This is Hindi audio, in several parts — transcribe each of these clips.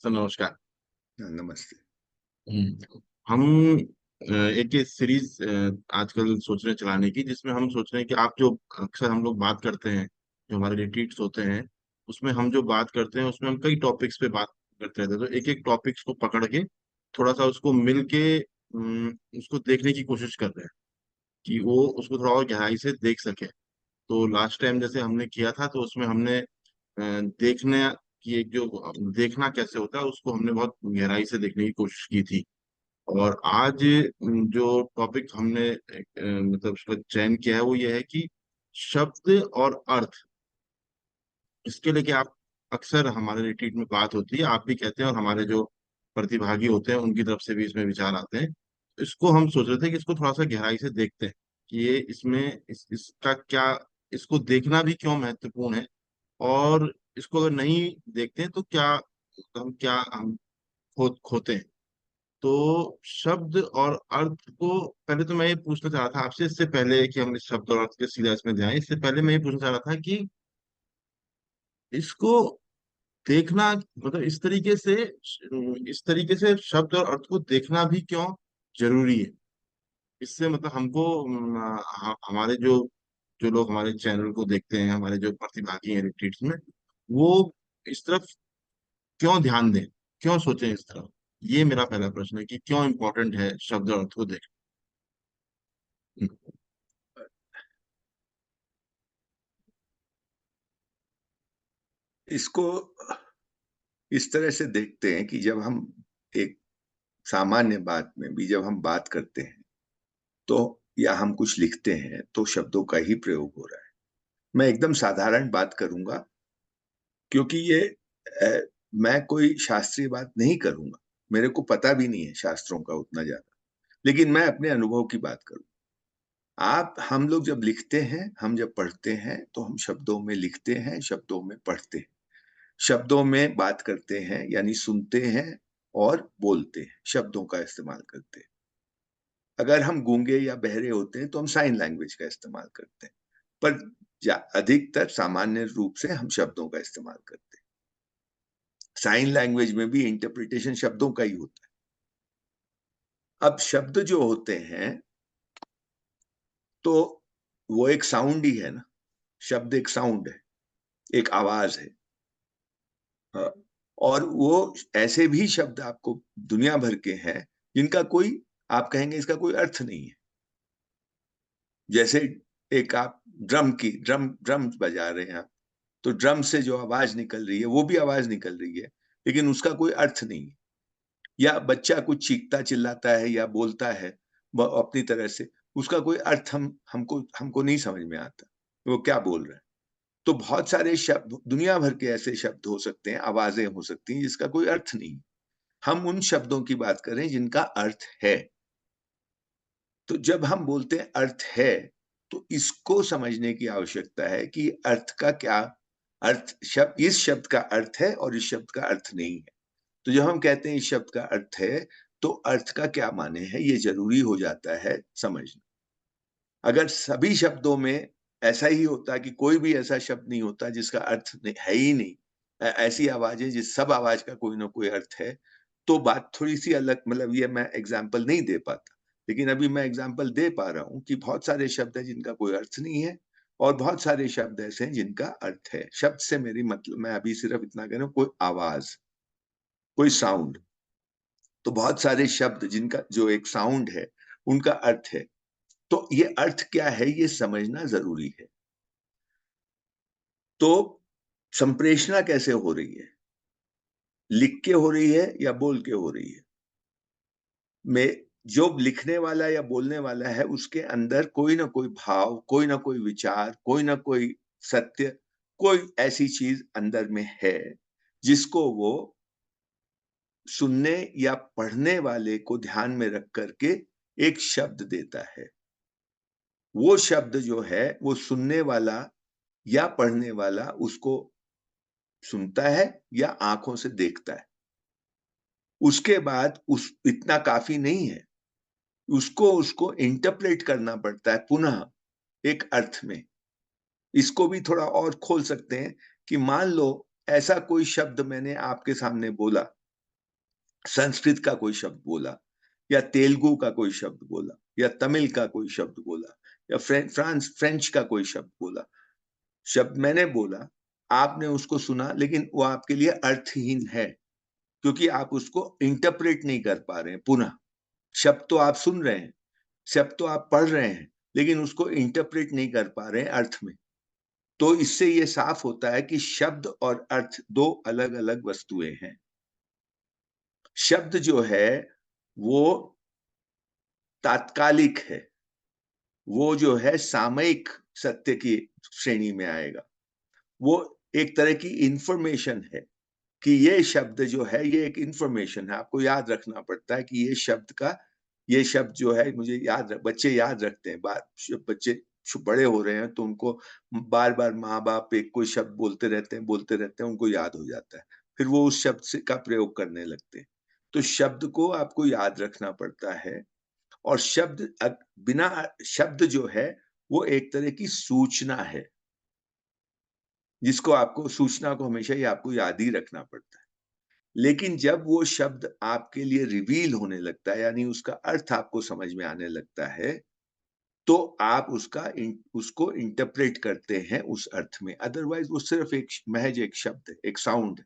सर नमस्कार। हाँ, नमस्ते। हम एक ये सीरीज आजकल सोच रहे हैं चलाने की, जिसमें हम सोच रहे हैं कि आप जो अक्सर हम लोग बात करते हैं, जो हमारे रिट्रीट्स होते हैं, उसमें हम जो बात करते हैं उसमें हम कई टॉपिक्स पे बात करते रहते हैं। तो एक एक टॉपिक्स को पकड़ के थोड़ा सा उसको मिल के उसको देखने की कोशिश कर रहे हैं कि वो उसको थोड़ा और गहराई से देख सके। तो लास्ट टाइम जैसे हमने किया था, तो उसमें हमने देखने की एक जो देखना कैसे होता है उसको हमने बहुत गहराई से देखने की कोशिश की थी। और आज जो टॉपिक हमने मतलब उसका चयन किया है वो ये है कि शब्द और अर्थ। इसके लेके आप अक्सर हमारे रिट्रीट में बात होती है, आप भी कहते हैं और हमारे जो प्रतिभागी होते हैं उनकी तरफ से भी इसमें विचार आते हैं। तो इसको हम सोच रहे थे कि इसको थोड़ा सा गहराई से देखते हैं कि ये इसमें इसका क्या, इसको देखना भी क्यों महत्वपूर्ण है। और इसको अगर नहीं देखते हैं तो क्या हम खोते हैं। तो शब्द और अर्थ को पहले तो मैं ये पूछना चाह रहा था आपसे, इससे पहले कि हम इस शब्द और अर्थ के सीधा इसमें जाएं, इससे पहले मैं ये पूछना चाह रहा था कि इसको देखना, मतलब इस तरीके से शब्द और अर्थ को देखना भी क्यों जरूरी है। इससे मतलब हमको हमारे जो जो लोग हमारे चैनल को देखते हैं, हमारे जो प्रतिभागी हैं रिट्रीट्स में, वो इस तरफ क्यों ध्यान दें, क्यों सोचें इस तरफ। ये मेरा पहला प्रश्न है कि क्यों इम्पोर्टेंट है शब्द और अर्थ को देखना। इसको इस तरह से देखते हैं कि जब हम एक सामान्य बात में भी जब हम बात करते हैं, तो या हम कुछ लिखते हैं, तो शब्दों का ही प्रयोग हो रहा है। मैं एकदम साधारण बात करूंगा, क्योंकि ये मैं कोई शास्त्रीय बात नहीं करूंगा। मेरे को पता भी नहीं है शास्त्रों का उतना ज्यादा, लेकिन मैं अपने अनुभव की बात करूं। हम लोग जब लिखते हैं, हम जब पढ़ते हैं, तो हम शब्दों में लिखते हैं, शब्दों में पढ़ते हैं, शब्दों में बात करते हैं, यानी सुनते हैं और बोलते हैं, शब्दों का इस्तेमाल करते हैं। अगर हम गूंगे या बहरे होते हैं तो हम साइन लैंग्वेज का इस्तेमाल करते हैं, पर अधिकतर सामान्य रूप से हम शब्दों का इस्तेमाल करते हैं। साइन लैंग्वेज में भी इंटरप्रिटेशन शब्दों का ही होता है। अब शब्द जो होते हैं, तो वो एक साउंड ही है ना। शब्द एक साउंड है, एक आवाज है। हाँ, और वो ऐसे भी शब्द आपको दुनिया भर के हैं जिनका कोई, आप कहेंगे इसका कोई अर्थ नहीं है। जैसे एक आप ड्रम ड्रम बजा रहे हैं आप, तो ड्रम से जो आवाज निकल रही है वो भी आवाज निकल रही है, लेकिन उसका कोई अर्थ नहीं है। या बच्चा कुछ चीखता चिल्लाता है या बोलता है अपनी तरह से, उसका कोई अर्थ हमको हमको नहीं समझ में आता वो क्या बोल रहा है। तो बहुत सारे शब्द, दुनिया भर के ऐसे शब्द हो सकते हैं, आवाजें हो सकती हैं जिसका कोई अर्थ नहीं। हम उन शब्दों की बात करें जिनका अर्थ है। तो जब हम बोलते हैं अर्थ है, तो इसको समझने की आवश्यकता है कि अर्थ का क्या अर्थ, शब्द, इस शब्द का अर्थ है और इस शब्द का अर्थ नहीं है। तो जब हम कहते हैं इस शब्द का अर्थ है, तो अर्थ का क्या माने है ये जरूरी हो जाता है समझना। अगर सभी शब्दों में ऐसा ही होता कि कोई भी ऐसा शब्द नहीं होता जिसका अर्थ है ही नहीं, ऐसी आवाजें जिस सब आवाज का कोई ना कोई अर्थ है, तो बात थोड़ी सी अलग, मतलब ये मैं एग्जाम्पल नहीं दे पाता। लेकिन अभी मैं एग्जाम्पल दे पा रहा हूं कि बहुत सारे शब्द हैं जिनका कोई अर्थ नहीं है, और बहुत सारे शब्द ऐसे हैं जिनका अर्थ है। शब्द से मेरी मतलब, मैं अभी सिर्फ इतना कह रहा हूं, कोई आवाज, कोई साउंड। तो बहुत सारे शब्द जिनका जो एक साउंड है, उनका अर्थ है। तो ये अर्थ क्या है ये समझना जरूरी है। तो संप्रेषणा कैसे हो रही है, लिख के हो रही है या बोल के हो रही है। में जो लिखने वाला या बोलने वाला है, उसके अंदर कोई ना कोई भाव, कोई ना कोई विचार, कोई ना कोई सत्य, कोई ऐसी चीज अंदर में है जिसको वो सुनने या पढ़ने वाले को ध्यान में रख करके एक शब्द देता है। वो शब्द जो है, वो सुनने वाला या पढ़ने वाला उसको सुनता है या आंखों से देखता है। उसके बाद उस इतना काफी नहीं है, उसको उसको इंटरप्रेट करना पड़ता है पुनः एक अर्थ में। इसको भी थोड़ा और खोल सकते हैं कि मान लो ऐसा कोई शब्द मैंने आपके सामने बोला, संस्कृत का कोई शब्द बोला, या तेलुगु का कोई शब्द बोला, या तमिल का कोई शब्द बोला, या फ्रेंच का कोई शब्द बोला, शब्द मैंने बोला, आपने उसको सुना, लेकिन वो आपके लिए अर्थहीन है, क्योंकि आप उसको इंटरप्रेट नहीं कर पा रहे हैं पुनः। शब्द तो आप सुन रहे हैं, शब्द तो आप पढ़ रहे हैं, लेकिन उसको इंटरप्रेट नहीं कर पा रहे हैं अर्थ में। तो इससे ये साफ होता है कि शब्द और अर्थ दो अलग-अलग वस्तुएं हैं। शब्द जो है वो तात्कालिक है, वो जो है सामयिक सत्य की श्रेणी में आएगा। वो एक तरह की इंफॉर्मेशन है कि ये शब्द जो है ये एक इंफॉर्मेशन है। आपको याद रखना पड़ता है कि ये शब्द जो है, मुझे बच्चे याद रखते हैं। बच्चे बड़े हो रहे हैं तो उनको बार बार माँ बाप एक कोई शब्द बोलते रहते हैं, उनको याद हो जाता है, फिर वो उस शब्द से का प्रयोग करने लगते हैं। तो शब्द को आपको याद रखना पड़ता है। और बिना शब्द जो है वो एक तरह की सूचना है, जिसको आपको सूचना को हमेशा ही आपको याद ही रखना पड़ता है। लेकिन जब वो शब्द आपके लिए रिवील होने लगता है, यानी उसका अर्थ आपको समझ में आने लगता है, तो आप उसको इंटरप्रेट करते हैं उस अर्थ में। अदरवाइज वो सिर्फ महज एक शब्द है, एक साउंड है।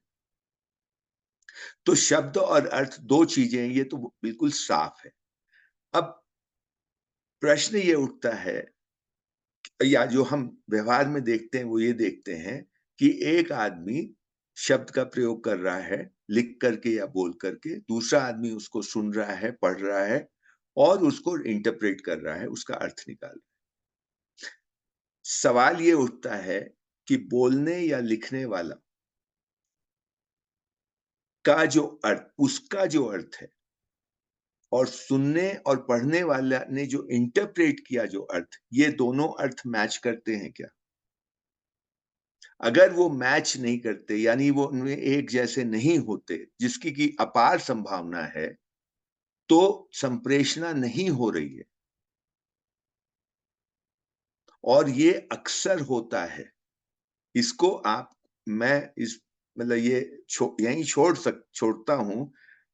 तो शब्द और अर्थ दो चीजें हैं, ये तो बिल्कुल साफ है। अब प्रश्न ये उठता है, या जो हम व्यवहार में देखते हैं वो ये देखते हैं कि एक आदमी शब्द का प्रयोग कर रहा है, लिख करके या बोल करके, दूसरा आदमी उसको सुन रहा है, पढ़ रहा है और उसको इंटरप्रेट कर रहा है, उसका अर्थ निकाल रहा है। सवाल ये उठता है कि बोलने या लिखने वाला का जो अर्थ, उसका जो अर्थ है, और सुनने और पढ़ने वाला ने जो इंटरप्रेट किया जो अर्थ, ये दोनों अर्थ मैच करते हैं क्या? अगर वो मैच नहीं करते, यानी वो उनमें एक जैसे नहीं होते, जिसकी की अपार संभावना है, तो संप्रेषणा नहीं हो रही है। और ये अक्सर होता है। इसको आप मैं इस मतलब ये यहीं छोड़ता हूं।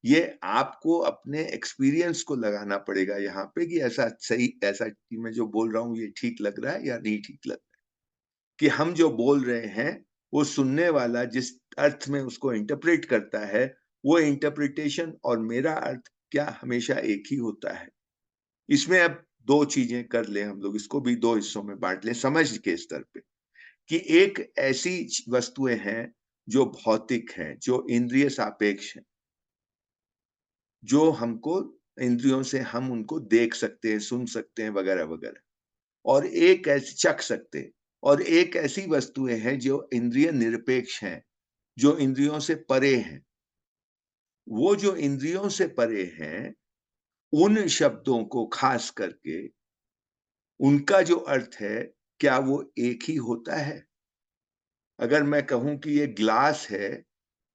ये आपको अपने एक्सपीरियंस को लगाना पड़ेगा यहाँ पे कि ऐसा कि मैं जो बोल रहा हूँ ये ठीक लग रहा है या नहीं ठीक लग रहा है। कि हम जो बोल रहे हैं, वो सुनने वाला जिस अर्थ में उसको इंटरप्रेट करता है, वो इंटरप्रिटेशन और मेरा अर्थ क्या हमेशा एक ही होता है? इसमें अब दो चीजें कर लें हम लोग, इसको भी दो हिस्सों में बांट लें समझ के स्तर पे। कि एक ऐसी वस्तुएं हैं जो भौतिक हैं, जो इंद्रिय सापेक्ष हैं, जो हमको इंद्रियों से हम उनको देख सकते हैं, सुन सकते हैं, वगैरह वगैरह। और एक ऐसी चख सकते हैं। और एक ऐसी वस्तुएं हैं जो इंद्रिय निरपेक्ष हैं, जो इंद्रियों से परे हैं। वो जो इंद्रियों से परे हैं, उन शब्दों को खास करके उनका जो अर्थ है, क्या वो एक ही होता है? अगर मैं कहूं कि ये ग्लास है,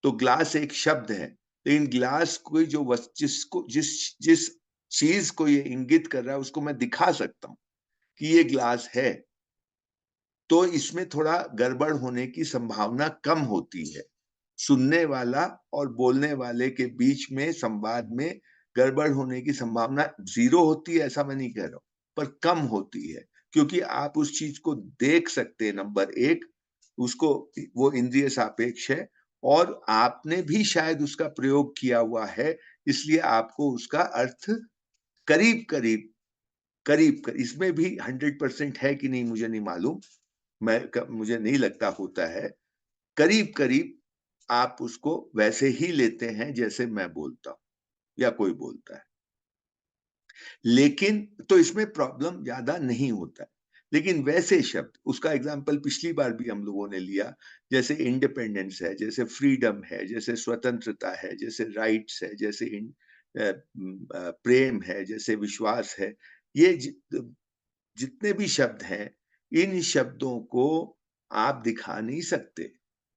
तो ग्लास एक शब्द है, लेकिन ग्लास कोई जो जिसको जिस जिस चीज को ये इंगित कर रहा है, उसको मैं दिखा सकता हूं कि ये ग्लास है। तो इसमें थोड़ा गड़बड़ होने की संभावना कम होती है। सुनने वाला और बोलने वाले के बीच में संवाद में गड़बड़ होने की संभावना जीरो होती है, ऐसा मैं नहीं कह रहा हूं, पर कम होती है। क्योंकि आप उस चीज को देख सकते हैं, नंबर एक, उसको, वो इंद्रिय सापेक्ष है। और आपने भी शायद उसका प्रयोग किया हुआ है, इसलिए आपको उसका अर्थ करीब करीब इसमें भी 100% है कि नहीं मुझे नहीं मालूम, मुझे नहीं लगता होता है। करीब करीब आप उसको वैसे ही लेते हैं जैसे मैं बोलता हूं या कोई बोलता है। लेकिन तो इसमें प्रॉब्लम ज्यादा नहीं होता है। लेकिन वैसे शब्द, उसका एग्जाम्पल पिछली बार भी हम लोगों ने लिया, जैसे इंडिपेंडेंस है, जैसे फ्रीडम है, जैसे स्वतंत्रता है, जैसे राइट्स है, जैसे प्रेम है, जैसे विश्वास है। ये जितने भी शब्द हैं, इन शब्दों को आप दिखा नहीं सकते।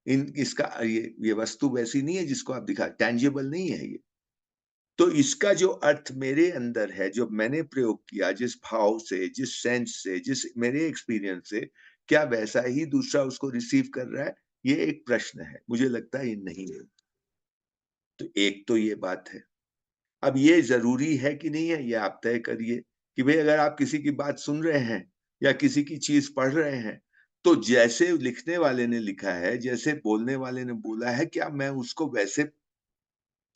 इन इसका ये वस्तु वैसी नहीं है जिसको आप दिखा, टैंजिबल नहीं है ये। तो इसका जो अर्थ मेरे अंदर है, जो मैंने प्रयोग किया, जिस भाव से, जिस सेंस से, जिस मेरे एक्सपीरियंस से, क्या वैसा ही दूसरा उसको रिसीव कर रहा है? ये एक प्रश्न है। मुझे लगता है ये नहीं है। तो एक तो ये बात है। अब ये जरूरी है कि नहीं है, ये आप तय करिए कि भाई अगर आप किसी की बात सुन रहे हैं या किसी की चीज पढ़ रहे हैं, तो जैसे लिखने वाले ने लिखा है, जैसे बोलने वाले ने बोला है, क्या मैं उसको वैसे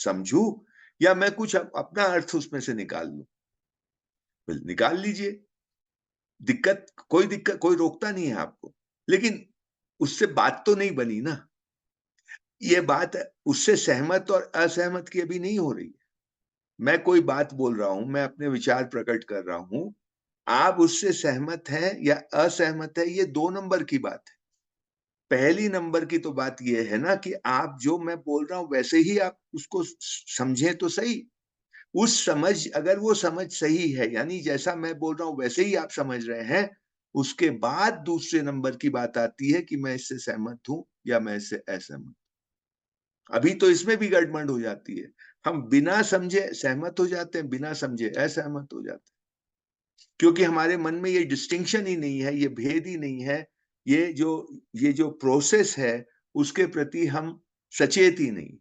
समझू या मैं कुछ अपना अर्थ उसमें से निकाल लूं? निकाल लीजिए, दिक्कत कोई रोकता नहीं है आपको, लेकिन उससे बात तो नहीं बनी ना। ये बात उससे सहमत और असहमत की अभी नहीं हो रही। मैं कोई बात बोल रहा हूं, मैं अपने विचार प्रकट कर रहा हूं, आप उससे सहमत हैं या असहमत है, ये 2 नंबर की बात है। पहली नंबर की तो बात ये है ना कि आप जो मैं बोल रहा हूं वैसे ही आप उसको समझें तो सही। उस समझ, अगर वो समझ सही है, यानी जैसा मैं बोल रहा हूं वैसे ही आप समझ रहे हैं, उसके बाद दूसरे नंबर की बात आती है कि मैं इससे सहमत हूं या मैं इससे असहमत। अभी तो इसमें भी गड़बड़ हो जाती है। हम बिना समझे सहमत हो जाते हैं, बिना समझे असहमत हो जाते हैं, क्योंकि हमारे मन में ये डिस्टिंक्शन ही नहीं है, ये भेद ही नहीं है, ये जो प्रोसेस है उसके प्रति हम सचेत ही नहीं।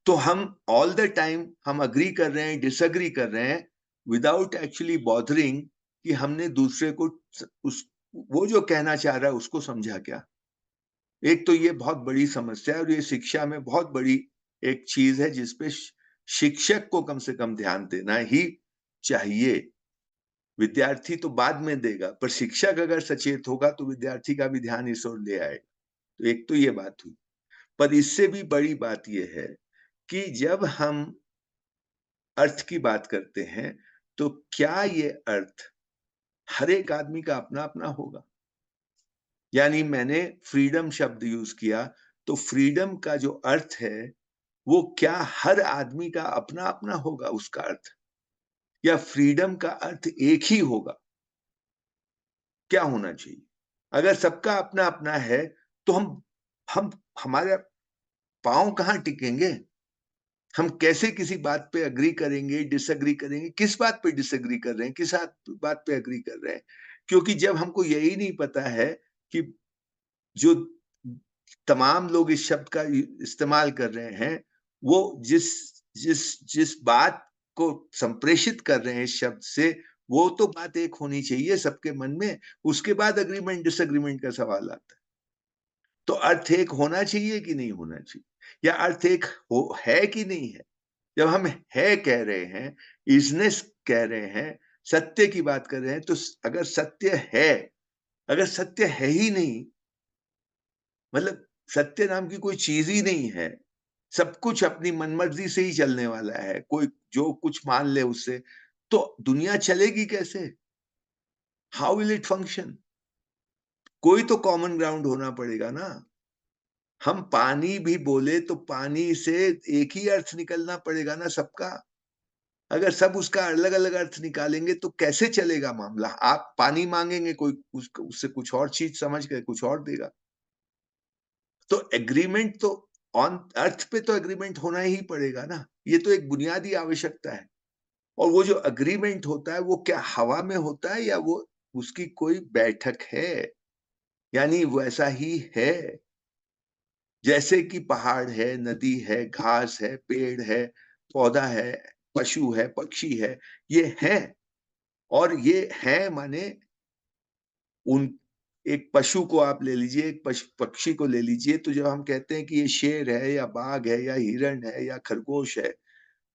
तो हम ऑल द टाइम हम अग्री कर रहे हैं, डिसएग्री कर रहे हैं, विदाउट एक्चुअली बॉदरिंग कि हमने दूसरे को उस वो जो कहना चाह रहा है उसको समझा क्या। एक तो ये बहुत बड़ी समस्या है और ये शिक्षा में बहुत बड़ी एक चीज है जिसपे शिक्षक को कम से कम ध्यान देना ही चाहिए। विद्यार्थी तो बाद में देगा, पर शिक्षक अगर सचेत होगा तो विद्यार्थी का भी ध्यान इस ओर ले आएगा। तो एक तो ये बात हुई, पर इससे भी बड़ी बात यह है कि जब हम अर्थ की बात करते हैं, तो क्या ये अर्थ हर एक आदमी का अपना अपना होगा? यानी मैंने फ्रीडम शब्द यूज किया, तो फ्रीडम का जो अर्थ है वो क्या हर आदमी का अपना अपना होगा उसका अर्थ, या फ्रीडम का अर्थ एक ही होगा? क्या होना चाहिए? अगर सबका अपना अपना है, तो हम हमारे पांव कहां टिकेंगे? हम कैसे किसी बात पे अग्री करेंगे, डिसएग्री करेंगे? किस बात पे डिसएग्री कर रहे हैं, किस बात पे अग्री कर रहे हैं? क्योंकि जब हमको यही नहीं पता है कि जो तमाम लोग इस शब्द का इस्तेमाल कर रहे हैं, वो जिस जिस जिस बात को संप्रेषित कर रहे हैं इस शब्द से, वो तो बात एक होनी चाहिए सबके मन में। उसके बाद अग्रीमेंट डिसएग्रीमेंट का सवाल आता है। तो अर्थ एक होना चाहिए कि नहीं होना चाहिए, या अर्थ एक है कि नहीं है? जब हम है कह रहे हैं, इजनेस कह रहे हैं, सत्य की बात कर रहे हैं, तो अगर सत्य है, अगर सत्य है ही नहीं, मतलब सत्य नाम की कोई चीज ही नहीं है, सब कुछ अपनी मनमर्जी से ही चलने वाला है, कोई जो कुछ मान ले उससे, तो दुनिया चलेगी कैसे? How will it function? कोई तो कॉमन ग्राउंड होना पड़ेगा ना। हम पानी भी बोले तो पानी से एक ही अर्थ निकलना पड़ेगा ना सबका। अगर सब उसका अलग अलग अर्थ निकालेंगे तो कैसे चलेगा मामला? आप पानी मांगेंगे, कोई उससे कुछ और चीज समझ कर कुछ और देगा। तो एग्रीमेंट तो ऑन अर्थ पे तो एग्रीमेंट होना ही पड़ेगा ना। ये तो एक बुनियादी आवश्यकता है। और वो जो एग्रीमेंट होता है वो क्या हवा में होता है, या वो उसकी कोई बैठक है? यानी वैसा ही है जैसे कि पहाड़ है, नदी है, घास है, पेड़ है, पौधा है, पशु है, पक्षी है, ये है। और ये है माने उन एक पशु को आप ले लीजिए, एक पक्षी को ले लीजिए, तो जब हम कहते हैं कि ये शेर है या बाघ है या हिरण है या खरगोश है,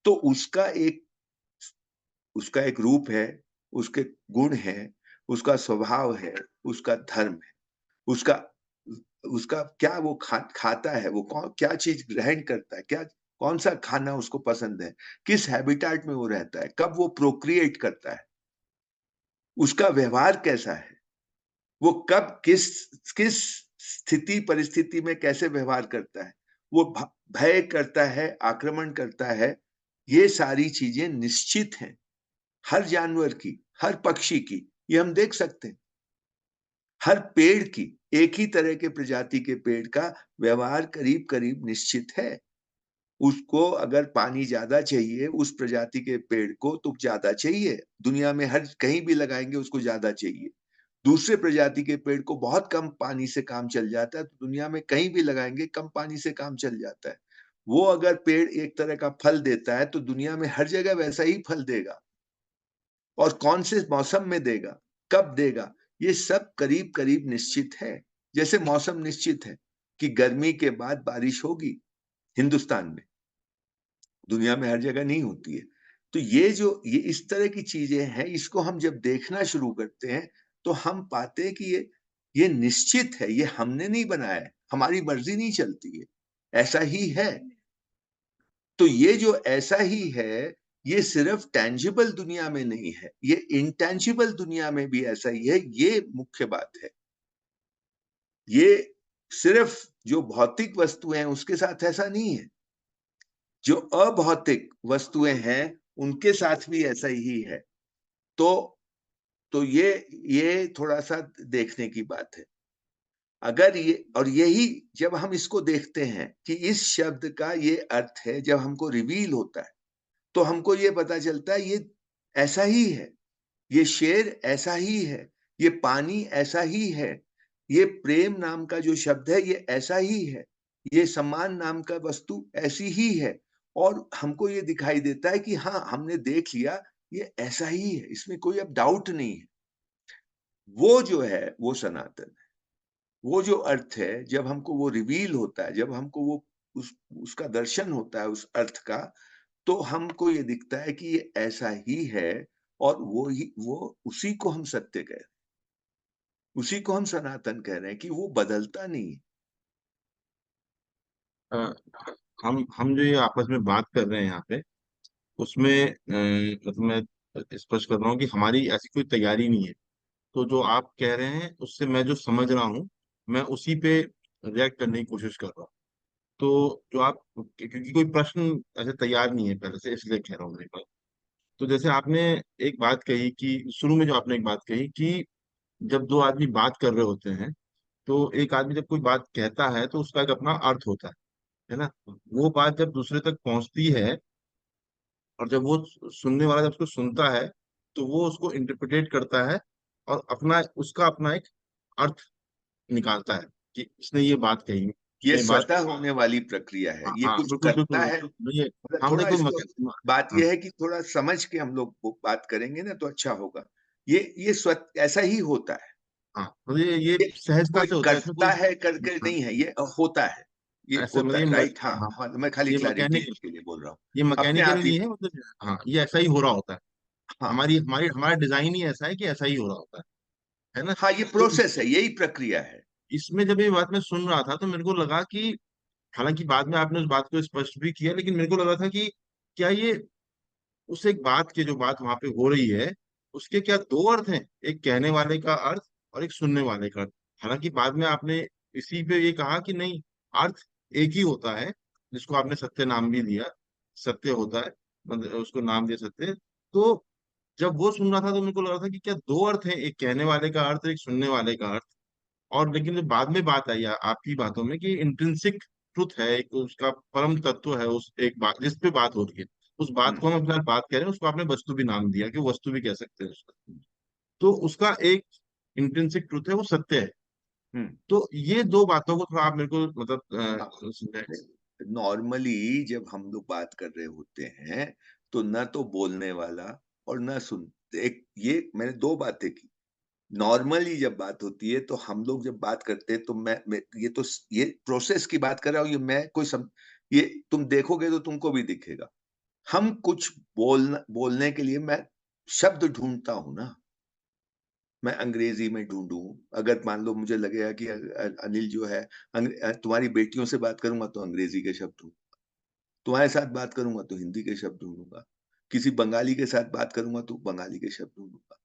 तो उसका एक रूप है, उसके गुण हैं, उसका स्वभाव है, उसका धर्म है, उसका उसका क्या वो खाता है, वो क्या चीज ग्रहण करता है, क्या कौन सा खाना उसको पसंद है, किस हैबिटाट में वो रहता है, कब वो प्रोक्रिएट करता है, उसका व्यवहार कैसा है, वो कब किस किस स्थिति परिस्थिति में कैसे व्यवहार करता है, वो भय करता है, आक्रमण करता है, ये सारी चीजें निश्चित हैं। हर जानवर की, हर पक्षी की, ये हम देख सकते हैं। हर पेड़ की, एक ही तरह के प्रजाति के पेड़ का व्यवहार करीब करीब निश्चित है। उसको अगर पानी ज्यादा चाहिए उस प्रजाति के पेड़ को तो ज्यादा चाहिए, दुनिया में हर कहीं भी लगाएंगे उसको ज्यादा चाहिए। दूसरे प्रजाति के पेड़ को बहुत कम पानी से काम चल जाता है, तो दुनिया में कहीं भी लगाएंगे कम पानी से काम चल जाता है। वो अगर पेड़ एक तरह का फल देता है तो दुनिया में हर जगह वैसा ही फल देगा, और कौन से मौसम में देगा, कब देगा, ये सब करीब करीब निश्चित है। जैसे मौसम निश्चित है कि गर्मी के बाद बारिश होगी हिंदुस्तान में, दुनिया में हर जगह नहीं होती है। तो ये इस तरह की चीजें हैं, इसको हम जब देखना शुरू करते हैं तो हम पाते हैं कि ये निश्चित है, ये हमने नहीं बनाया है, हमारी मर्जी नहीं चलती है, ऐसा ही है। तो ये जो ऐसा ही है, ये सिर्फ टेंजिबल दुनिया में नहीं है, ये इंटेंजिबल दुनिया में भी ऐसा ही है। ये मुख्य बात है। ये सिर्फ जो भौतिक वस्तुएं हैं उसके साथ ऐसा नहीं है, जो अभौतिक वस्तुएं हैं उनके साथ भी ऐसा ही है। तो ये थोड़ा सा देखने की बात है। अगर ये, और यही जब हम इसको देखते हैं कि इस शब्द का ये अर्थ है, जब हमको रिवील होता है तो हमको ये पता चलता है ये ऐसा ही है, ये शेर ऐसा ही है, ये पानी ऐसा ही है, ये प्रेम नाम का जो शब्द है ये ऐसा ही है, ये सम्मान नाम का वस्तु ऐसी ही है। और हमको ये दिखाई देता है कि हाँ, हमने देख लिया, ये ऐसा ही है, इसमें कोई अब डाउट नहीं है। वो जो है वो सनातन है। वो जो अर्थ है, जब हमको वो रिवील होता है, जब हमको वो उसका दर्शन होता है उस अर्थ का, तो हमको ये दिखता है कि ये ऐसा ही है। और वो उसी को हम सत्य कह रहे हैं, उसी को हम सनातन कह रहे हैं कि वो बदलता नहीं है। अ, हम जो ये आपस में बात कर रहे हैं यहाँ पे, उसमें मतलब मैं स्पष्ट कर रहा हूँ कि हमारी ऐसी कोई तैयारी नहीं है। तो जो आप कह रहे हैं उससे मैं जो समझ रहा हूँ, मैं उसी पे रिएक्ट करने की कोशिश कर रहा हूँ। तो जो आप, क्योंकि कोई प्रश्न ऐसे तैयार नहीं है पहले से, इसलिए कह रहा हूँ मेरे पास। तो जैसे आपने एक बात कही कि शुरू में जो आपने एक बात कही कि जब दो आदमी बात कर रहे होते हैं, तो एक आदमी जब कोई बात कहता है तो उसका एक अपना अर्थ होता है ना। वो बात जब दूसरे तक पहुंचती है, और जब वो सुनने वाला जब उसको सुनता है, तो वो उसको इंटरप्रिटेट करता है, और अपना उसका अपना एक अर्थ निकालता है कि इसने ये बात कही, ये इसने बात। स्वतः होने वाली प्रक्रिया है, हाँ ये हाँ, कुछ बिल्कुल करता बिल्कुल है। बिल्कुल, ये मतलब हम थोड़ा देखो इसको, बात हाँ ये है कि थोड़ा समझ के हम लोग वो बात करेंगे ना तो अच्छा होगा। ये ऐसा ही होता है। हाँ, मतलब ये ये सहजता कोई से होता है, इसमें करता कोई। है करके हाँ, नहीं है, ये होता है। ये ऐसे मतलब होता है, राइट। हाँ हाँ, हाँ, मैं खाली ये क्लैरिटी मैकेनिक के लिए बोल रहा हूँ। ये अपने मैकेनिकल आप ही। नहीं है, मतलब हाँ, ये ऐसा ही हो रहा होता है। हाँ हमारी हमारी हमारा डिजाइन ही ऐसा है कि ऐसा ही हो रहा होता है ना। हाँ, ये तो प्रोसेस है, यही प्रक्रिया है। इसमें जब ये बात मैं सुन रहा था तो मेरे को लगा कि, हालांकि बाद में आपने उस बात को स्पष्ट भी किया, लेकिन मेरे को लगा था कि क्या ये उस एक बात की जो बात वहां पे हो रही है, उसके क्या दो अर्थ हैं, एक कहने वाले का अर्थ और एक सुनने वाले का अर्थ। हालांकि बाद में आपने इसी पे ये कहा कि नहीं, अर्थ एक ही होता है, जिसको आपने सत्य नाम भी दिया, सत्य होता है, मतलब उसको नाम दिया सत्य। तो जब वो सुन रहा था तो मेरे को लग रहा था कि क्या दो अर्थ हैं, एक कहने वाले का अर्थ, एक सुनने वाले का अर्थ। और लेकिन जब बाद में बात आई आपकी बातों में कि इंट्रिंसिक ट्रुथ है, एक उसका परम तत्व है, उस एक बात जिस पे बात हो रही है, उस बात हम्म को हम अपने साथ बात कह रहे हैं, उसको आपने वस्तु भी नाम दिया कि वो वस्तु भी कह सकते हैं उसका। तो उसका एक इंट्रिंसिक ट्रुथ है, वो सत्य है। हम्म। तो ये दो बातों को थोड़ा आप मेरे को मतलब हाँ, समझाएं। नॉर्मली जब हम लोग बात कर रहे होते हैं तो न तो बोलने वाला और न सुन, एक ये मैंने दो बातें की। नॉर्मली जब बात होती है तो हम लोग जब बात करते हैं तो ये प्रोसेस की बात कर रहा हूँ, ये मैं कोई ये तुम देखोगे तो तुमको भी दिखेगा। हम कुछ बोलने के लिए मैं शब्द ढूंढता हूं ना। मैं अंग्रेजी में ढूंढूं, अगर मान लो मुझे लगेगा कि अनिल जो है, तुम्हारी बेटियों से बात करूंगा तो अंग्रेजी के शब्द ढूंढूंगा, तुम्हारे साथ बात करूंगा तो हिंदी के शब्द ढूंढूंगा, किसी बंगाली के साथ बात करूंगा तो बंगाली के शब्द ढूंढूंगा।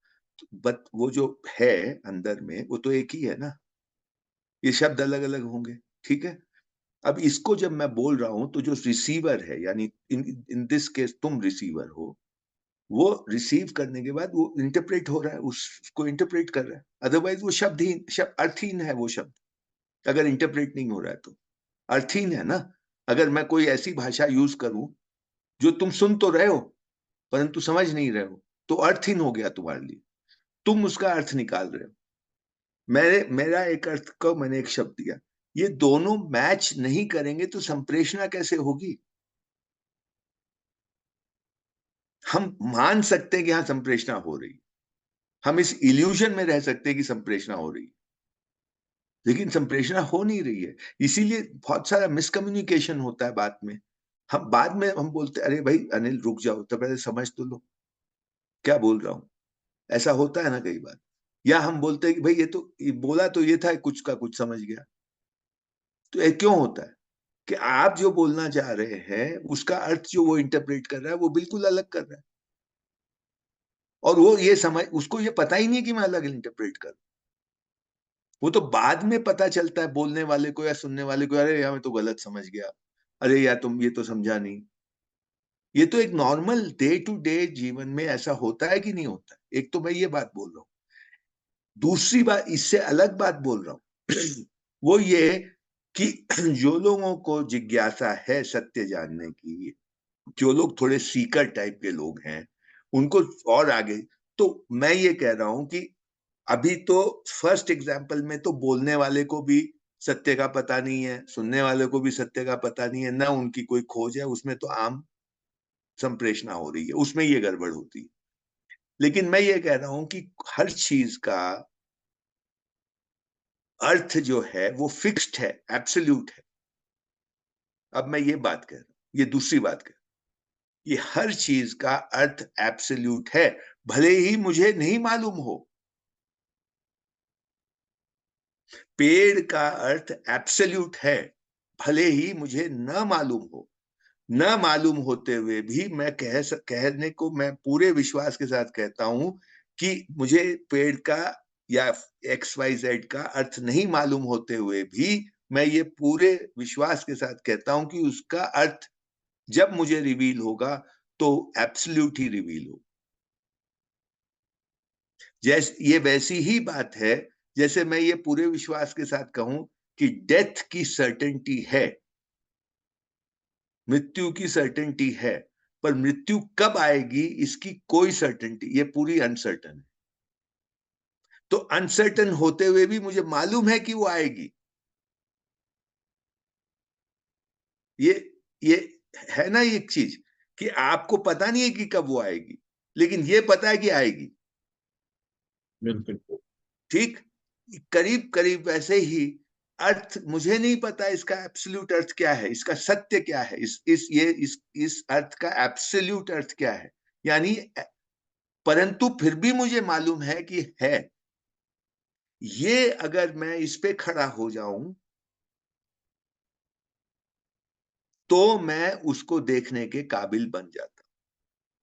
बट वो जो है अंदर में वो तो एक ही है ना, ये शब्द अलग अलग होंगे। ठीक है। अब इसको जब मैं बोल रहा हूं तो जो रिसीवर है, यानी इन इन दिस केस तुम रिसीवर हो, वो रिसीव करने के बाद वो इंटरप्रेट हो रहा है, उसको इंटरप्रेट कर रहा है। अदरवाइज वो शब्द अर्थहीन है वो शब्द, अगर इंटरप्रेट नहीं हो रहा है तो अर्थहीन है ना। अगर मैं कोई ऐसी भाषा यूज करूं जो तुम सुन तो रहे हो परंतु समझ नहीं रहे हो, तो अर्थहीन हो गया तुम्हारे लिए, तुम उसका अर्थ निकाल रहे हो। मेरा एक अर्थ को मैंने एक शब्द दिया, ये दोनों मैच नहीं करेंगे तो संप्रेषणा कैसे होगी? हम मान सकते हैं कि हाँ संप्रेषणा हो रही, हम इस इल्यूजन में रह सकते हैं कि संप्रेषणा हो रही, लेकिन संप्रेषणा हो नहीं रही है। इसीलिए बहुत सारा मिसकम्युनिकेशन होता है बात में। हम बाद में हम बोलते अरे भाई अनिल रुक जाओ, तो पहले समझ तो लो क्या बोल रहा हूं। ऐसा होता है ना कई बार। या हम बोलते हैं कि भाई ये बोला तो ये था, कुछ का कुछ समझ गया। तो ये क्यों होता है कि आप जो बोलना चाह रहे हैं उसका अर्थ जो वो इंटरप्रेट कर रहा है वो बिल्कुल अलग कर रहा है, और वो ये समझ उसको ये पता ही नहीं कि मैं अलग इंटरप्रेट कर, वो तो बाद में पता चलता है बोलने वाले को या सुनने वाले को, अरे यार मैं तो गलत समझ गया, अरे यार तुम ये तो समझा नहीं। ये तो एक नॉर्मल डे टू डे जीवन में ऐसा होता है कि नहीं होता? एक तो मैं ये बात बोल रहा हूं। दूसरी बात, इससे अलग बात बोल रहा हूं वो ये कि जो लोगों को जिज्ञासा है सत्य जानने की, जो लोग थोड़े सीकर टाइप के लोग हैं, उनको और आगे, तो मैं ये कह रहा हूं कि अभी तो फर्स्ट एग्जाम्पल में तो बोलने वाले को भी सत्य का पता नहीं है, सुनने वाले को भी सत्य का पता नहीं है, ना उनकी कोई खोज है, उसमें तो आम संप्रेषणा हो रही है, उसमें ये गड़बड़ होती है। लेकिन मैं ये कह रहा हूं कि हर चीज का अर्थ जो है वो फिक्स्ड है, एब्सोल्यूट है। अब मैं ये बात कह रहा हूं, ये दूसरी बात कह रहा हूं, ये हर चीज का अर्थ एब्सोल्यूट है, भले ही मुझे नहीं मालूम हो। पेड़ का अर्थ एब्सोल्यूट है, भले ही मुझे न मालूम हो। न मालूम होते हुए भी मैं कहने को मैं पूरे विश्वास के साथ कहता हूं कि मुझे पेड़ का या XYZ का अर्थ नहीं मालूम होते हुए भी मैं ये पूरे विश्वास के साथ कहता हूं कि उसका अर्थ जब मुझे रिवील होगा तो एब्सोल्यूट ही रिवील हो। जैसे ये वैसी ही बात है जैसे मैं ये पूरे विश्वास के साथ कहूं कि डेथ की सर्टेनिटी है, मृत्यु की सर्टेनिटी है, पर मृत्यु कब आएगी इसकी कोई सर्टेनिटी, ये पूरी अनसर्टन है। तो अनसर्टन होते हुए भी मुझे मालूम है कि वो आएगी। ये ये है ना एक चीज कि आपको पता नहीं है कि कब वो आएगी, लेकिन ये पता है कि आएगी। बिल्कुल। ठीक, करीब करीब वैसे ही अर्थ मुझे नहीं पता इसका एब्सोल्यूट अर्थ क्या है, इसका सत्य क्या है, इस अर्थ का एब्सोल्यूट अर्थ क्या है, यानी परंतु फिर भी मुझे मालूम है कि है। ये अगर मैं इस पे खड़ा हो जाऊं तो मैं उसको देखने के काबिल बन जाता,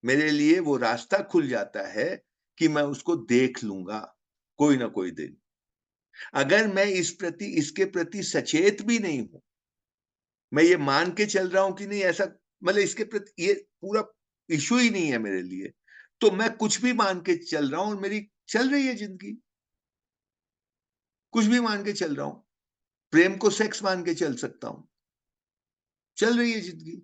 मेरे लिए वो रास्ता खुल जाता है कि मैं उसको देख लूंगा कोई ना कोई दिन। अगर मैं इसके प्रति सचेत भी नहीं हूं, मैं ये मान के चल रहा हूं कि नहीं ऐसा, मतलब इसके प्रति ये पूरा इशू ही नहीं है मेरे लिए, तो मैं कुछ भी मान के चल रहा हूं और मेरी चल रही है जिंदगी, कुछ भी मान के चल रहा हूं। प्रेम को सेक्स मान के चल सकता हूं, चल रही है जिंदगी।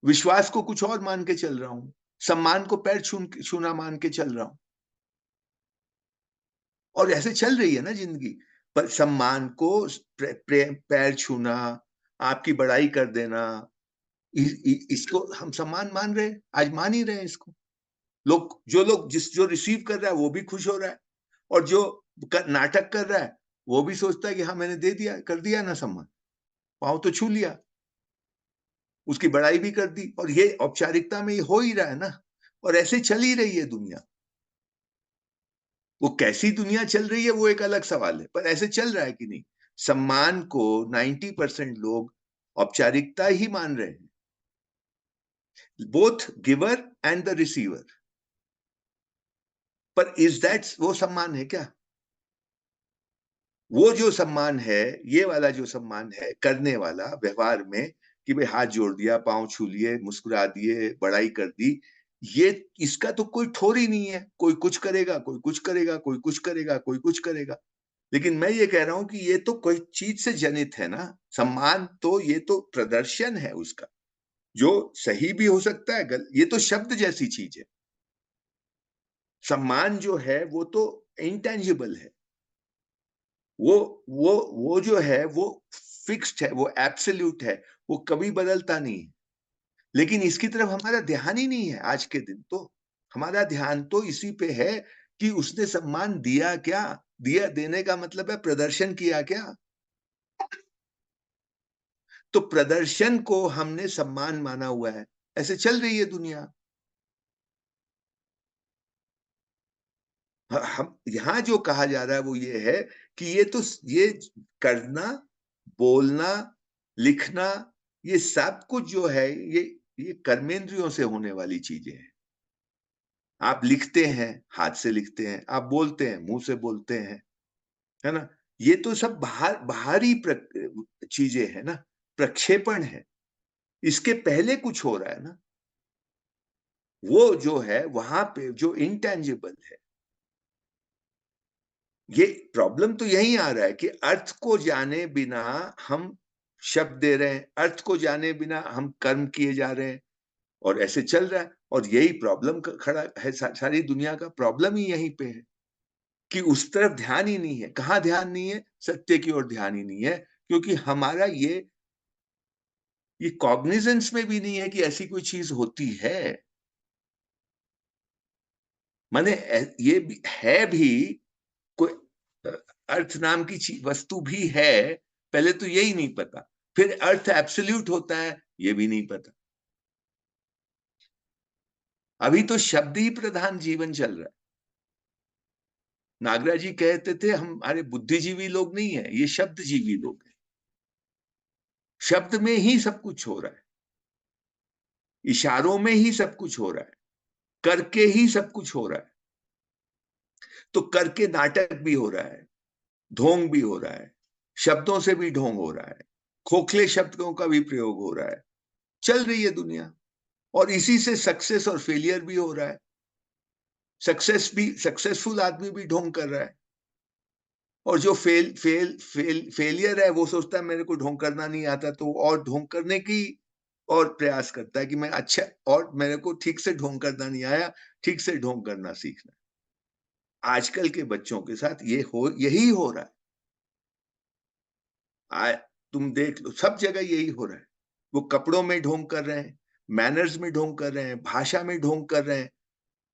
विश्वास को कुछ और मान के चल रहा हूं, सम्मान को पैर छूना मान के चल रहा हूं, और ऐसे चल रही है ना जिंदगी। पर सम्मान को पैर छूना, आपकी बड़ाई कर देना, इसको हम सम्मान मान रहे हैं, आज मान ही रहे हैं इसको। लोग जो रिसीव कर रहा है वो भी खुश हो रहा है, और जो नाटक कर रहा है वो भी सोचता है कि हाँ मैंने दे दिया, कर दिया ना सम्मान, पाँव तो छू लिया, उसकी बड़ाई भी कर दी, और ये औपचारिकता में ये हो ही रहा है ना। और ऐसे चल ही रही है दुनिया। वो कैसी दुनिया चल रही है वो एक अलग सवाल है, पर ऐसे चल रहा है कि नहीं। सम्मान को 90% लोग औपचारिकता ही मान रहे हैं, both giver and the receiver. पर इज दैट वो सम्मान है क्या? वो जो सम्मान है, ये वाला जो सम्मान है करने वाला व्यवहार में, कि भाई हाथ जोड़ दिया, पांव छू लिए, मुस्कुरा दिए, बड़ाई कर दी, ये इसका तो कोई ठोर ही नहीं है। कोई कुछ करेगा, कोई कुछ करेगा, कोई कुछ करेगा, कोई कुछ करेगा। लेकिन मैं ये कह रहा हूं कि ये तो कोई चीज से जनित है ना। सम्मान तो ये तो प्रदर्शन है उसका, जो सही भी हो सकता है, ये तो शब्द जैसी चीज है। सम्मान जो है वो तो इंटेंजिबल है, वो वो जो है वो फिक्स्ड है, वो एब्सोल्यूट है, वो कभी बदलता नहीं है। लेकिन इसकी तरफ हमारा ध्यान ही नहीं है आज के दिन। तो हमारा ध्यान तो इसी पे है कि उसने सम्मान दिया क्या? दिया, देने का मतलब है प्रदर्शन किया क्या? तो प्रदर्शन को हमने सम्मान माना हुआ है। ऐसे चल रही है दुनिया। हम यहां जो कहा जा रहा है वो ये है कि ये करना, बोलना, लिखना, ये सब कुछ जो है ये कर्मेंद्रियों से होने वाली चीजें हैं। आप लिखते हैं, हाथ से लिखते हैं, आप बोलते हैं, मुंह से बोलते हैं, है ना? ये तो सब बाहरी चीजें है ना, प्रक्षेपण है। इसके पहले कुछ हो रहा है ना, वो जो है वहां पे जो इंटेंजिबल है। ये प्रॉब्लम तो यही आ रहा है कि अर्थ को जाने बिना हम शब्द दे रहे हैं, अर्थ को जाने बिना हम कर्म किए जा रहे हैं, और ऐसे चल रहा है। और यही प्रॉब्लम खड़ा है, सारी दुनिया का प्रॉब्लम ही यहीं पे है कि उस तरफ ध्यान ही नहीं है। कहाँ ध्यान नहीं है? सत्य की ओर ध्यान ही नहीं है, क्योंकि हमारा ये कॉग्निजेंस में भी नहीं है कि ऐसी कोई चीज होती है। माने ये भी है भी, कोई अर्थ नाम की वस्तु भी है, पहले तो यही नहीं पता। फिर अर्थ एब्सोल्यूट होता है, ये भी नहीं पता। अभी तो शब्द ही प्रधान जीवन चल रहा है। नागराज जी कहते थे हमारे बुद्धिजीवी लोग नहीं है, ये शब्दजीवी लोग हैं। शब्द में ही सब कुछ हो रहा है, इशारों में ही सब कुछ हो रहा है, करके ही सब कुछ हो रहा है। तो करके नाटक भी हो रहा है, ढोंग भी हो रहा है, शब्दों से भी ढोंग हो रहा है, खोखले शब्दों का भी प्रयोग हो रहा है। चल रही है दुनिया, और इसी से सक्सेस और फेलियर भी हो रहा है। सक्सेसफुल आदमी भी ढोंग कर रहा है, और जो फेलियर है वो सोचता है मेरे को ढोंग करना नहीं आता, तो और ढोंग करने की और प्रयास करता है कि मैं अच्छा, और मेरे को ठीक से ढोंग करना नहीं आया, ठीक से ढोंग करना सीखना। आजकल के बच्चों के साथ यही हो रहा है। आ, तुम देख लो, सब जगह यही हो रहा है। वो कपड़ों में ढोंग कर रहे हैं, मैनर्स में ढोंग कर रहे हैं, भाषा में ढोंग कर रहे हैं।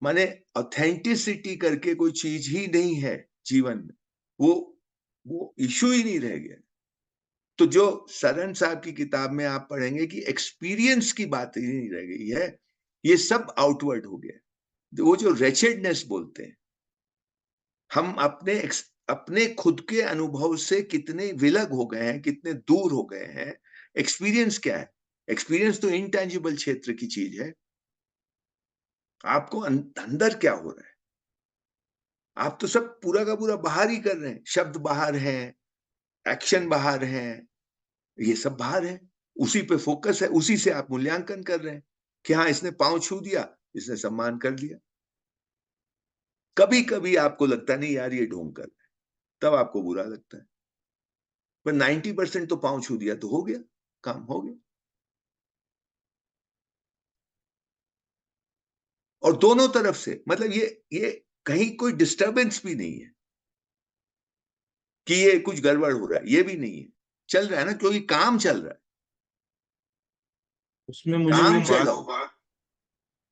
माने ऑथेंटिसिटी करके कोई चीज ही नहीं है जीवन में। वो वो इशू ही नहीं रह गया। तो जो सरन साहब की किताब में आप पढ़ेंगे कि एक्सपीरियंस की बात ही नहीं रह गई है, ये सब आउटवर्ड हो गया। वो जो रेचेडनेस बोलते हैं, हम अपने खुद के अनुभव से कितने विलग हो गए हैं, कितने दूर हो गए हैं। एक्सपीरियंस क्या है? एक्सपीरियंस तो इंटेंजिबल क्षेत्र की चीज है। आपको अंदर क्या हो रहा है? आप तो सब पूरा का पूरा बाहर ही कर रहे हैं, शब्द बाहर हैं, एक्शन बाहर हैं, ये सब बाहर है। उसी पे फोकस है, उसी से आप मूल्यांकन कर रहे हैं कि हाँ इसने पांव छू दिया, इसने सम्मान कर लिया। कभी कभी आपको लगता नहीं यार ये ढोंग कर रहा है, तब आपको बुरा लगता है। पर 90% तो पांव छू दिया तो हो गया, काम हो गया। और दोनों तरफ से, मतलब ये कहीं कोई डिस्टरबेंस भी नहीं है कि ये कुछ गड़बड़ हो रहा है, ये भी नहीं है। चल रहा है ना, क्योंकि काम चल रहा है। उसमें मुझे वो काम बात चला हुआ।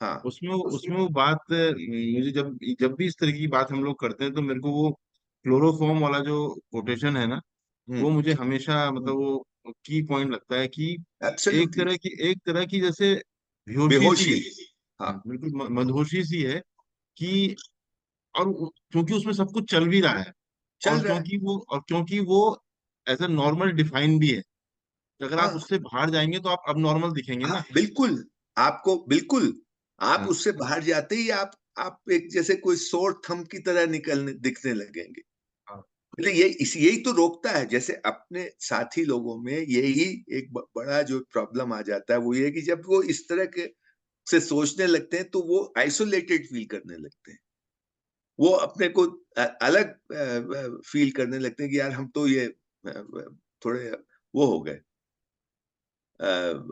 हाँ। उसमें वो बात मुझे जब जब भी इस तरह की बात हम लोग करते हैं तो मेरे को वो क्लोरोफॉर्म वाला जो कोटेशन है ना, वो हम्म। मुझे हमेशा मतलब वो की पॉइंट लगता है कि एब्सोल्युटली। एक तरह की जैसे बेहोशी सी बेहोशी। है। हाँ। बिल्कुल मदहोशी सी है कि, और क्योंकि उसमें सब कुछ चल भी रहा है, चल रहा है। और क्योंकि वो एज अ नॉर्मल डिफाइन भी है। अगर आप हाँ। उससे बाहर जाएंगे तो आप अब नॉर्मल दिखेंगे हाँ ना। बिल्कुल। आपको बिल्कुल, आप हाँ उससे बाहर जाते ही आप एक जैसे कोई सोर थंब की तरह निकलने दिखने लगेंगे। हाँ। मतलब यही तो रोकता है। जैसे अपने साथी लोगों में यही एक बड़ा जो प्रॉब्लम आ जाता है, वो ये है कि जब वो इस तरह के से सोचने लगते हैं तो वो आइसोलेटेड फील करने लगते हैं। वो अपने को अलग फील करने लगते हैं कि यार हम तो ये थोड़े वो हो गए,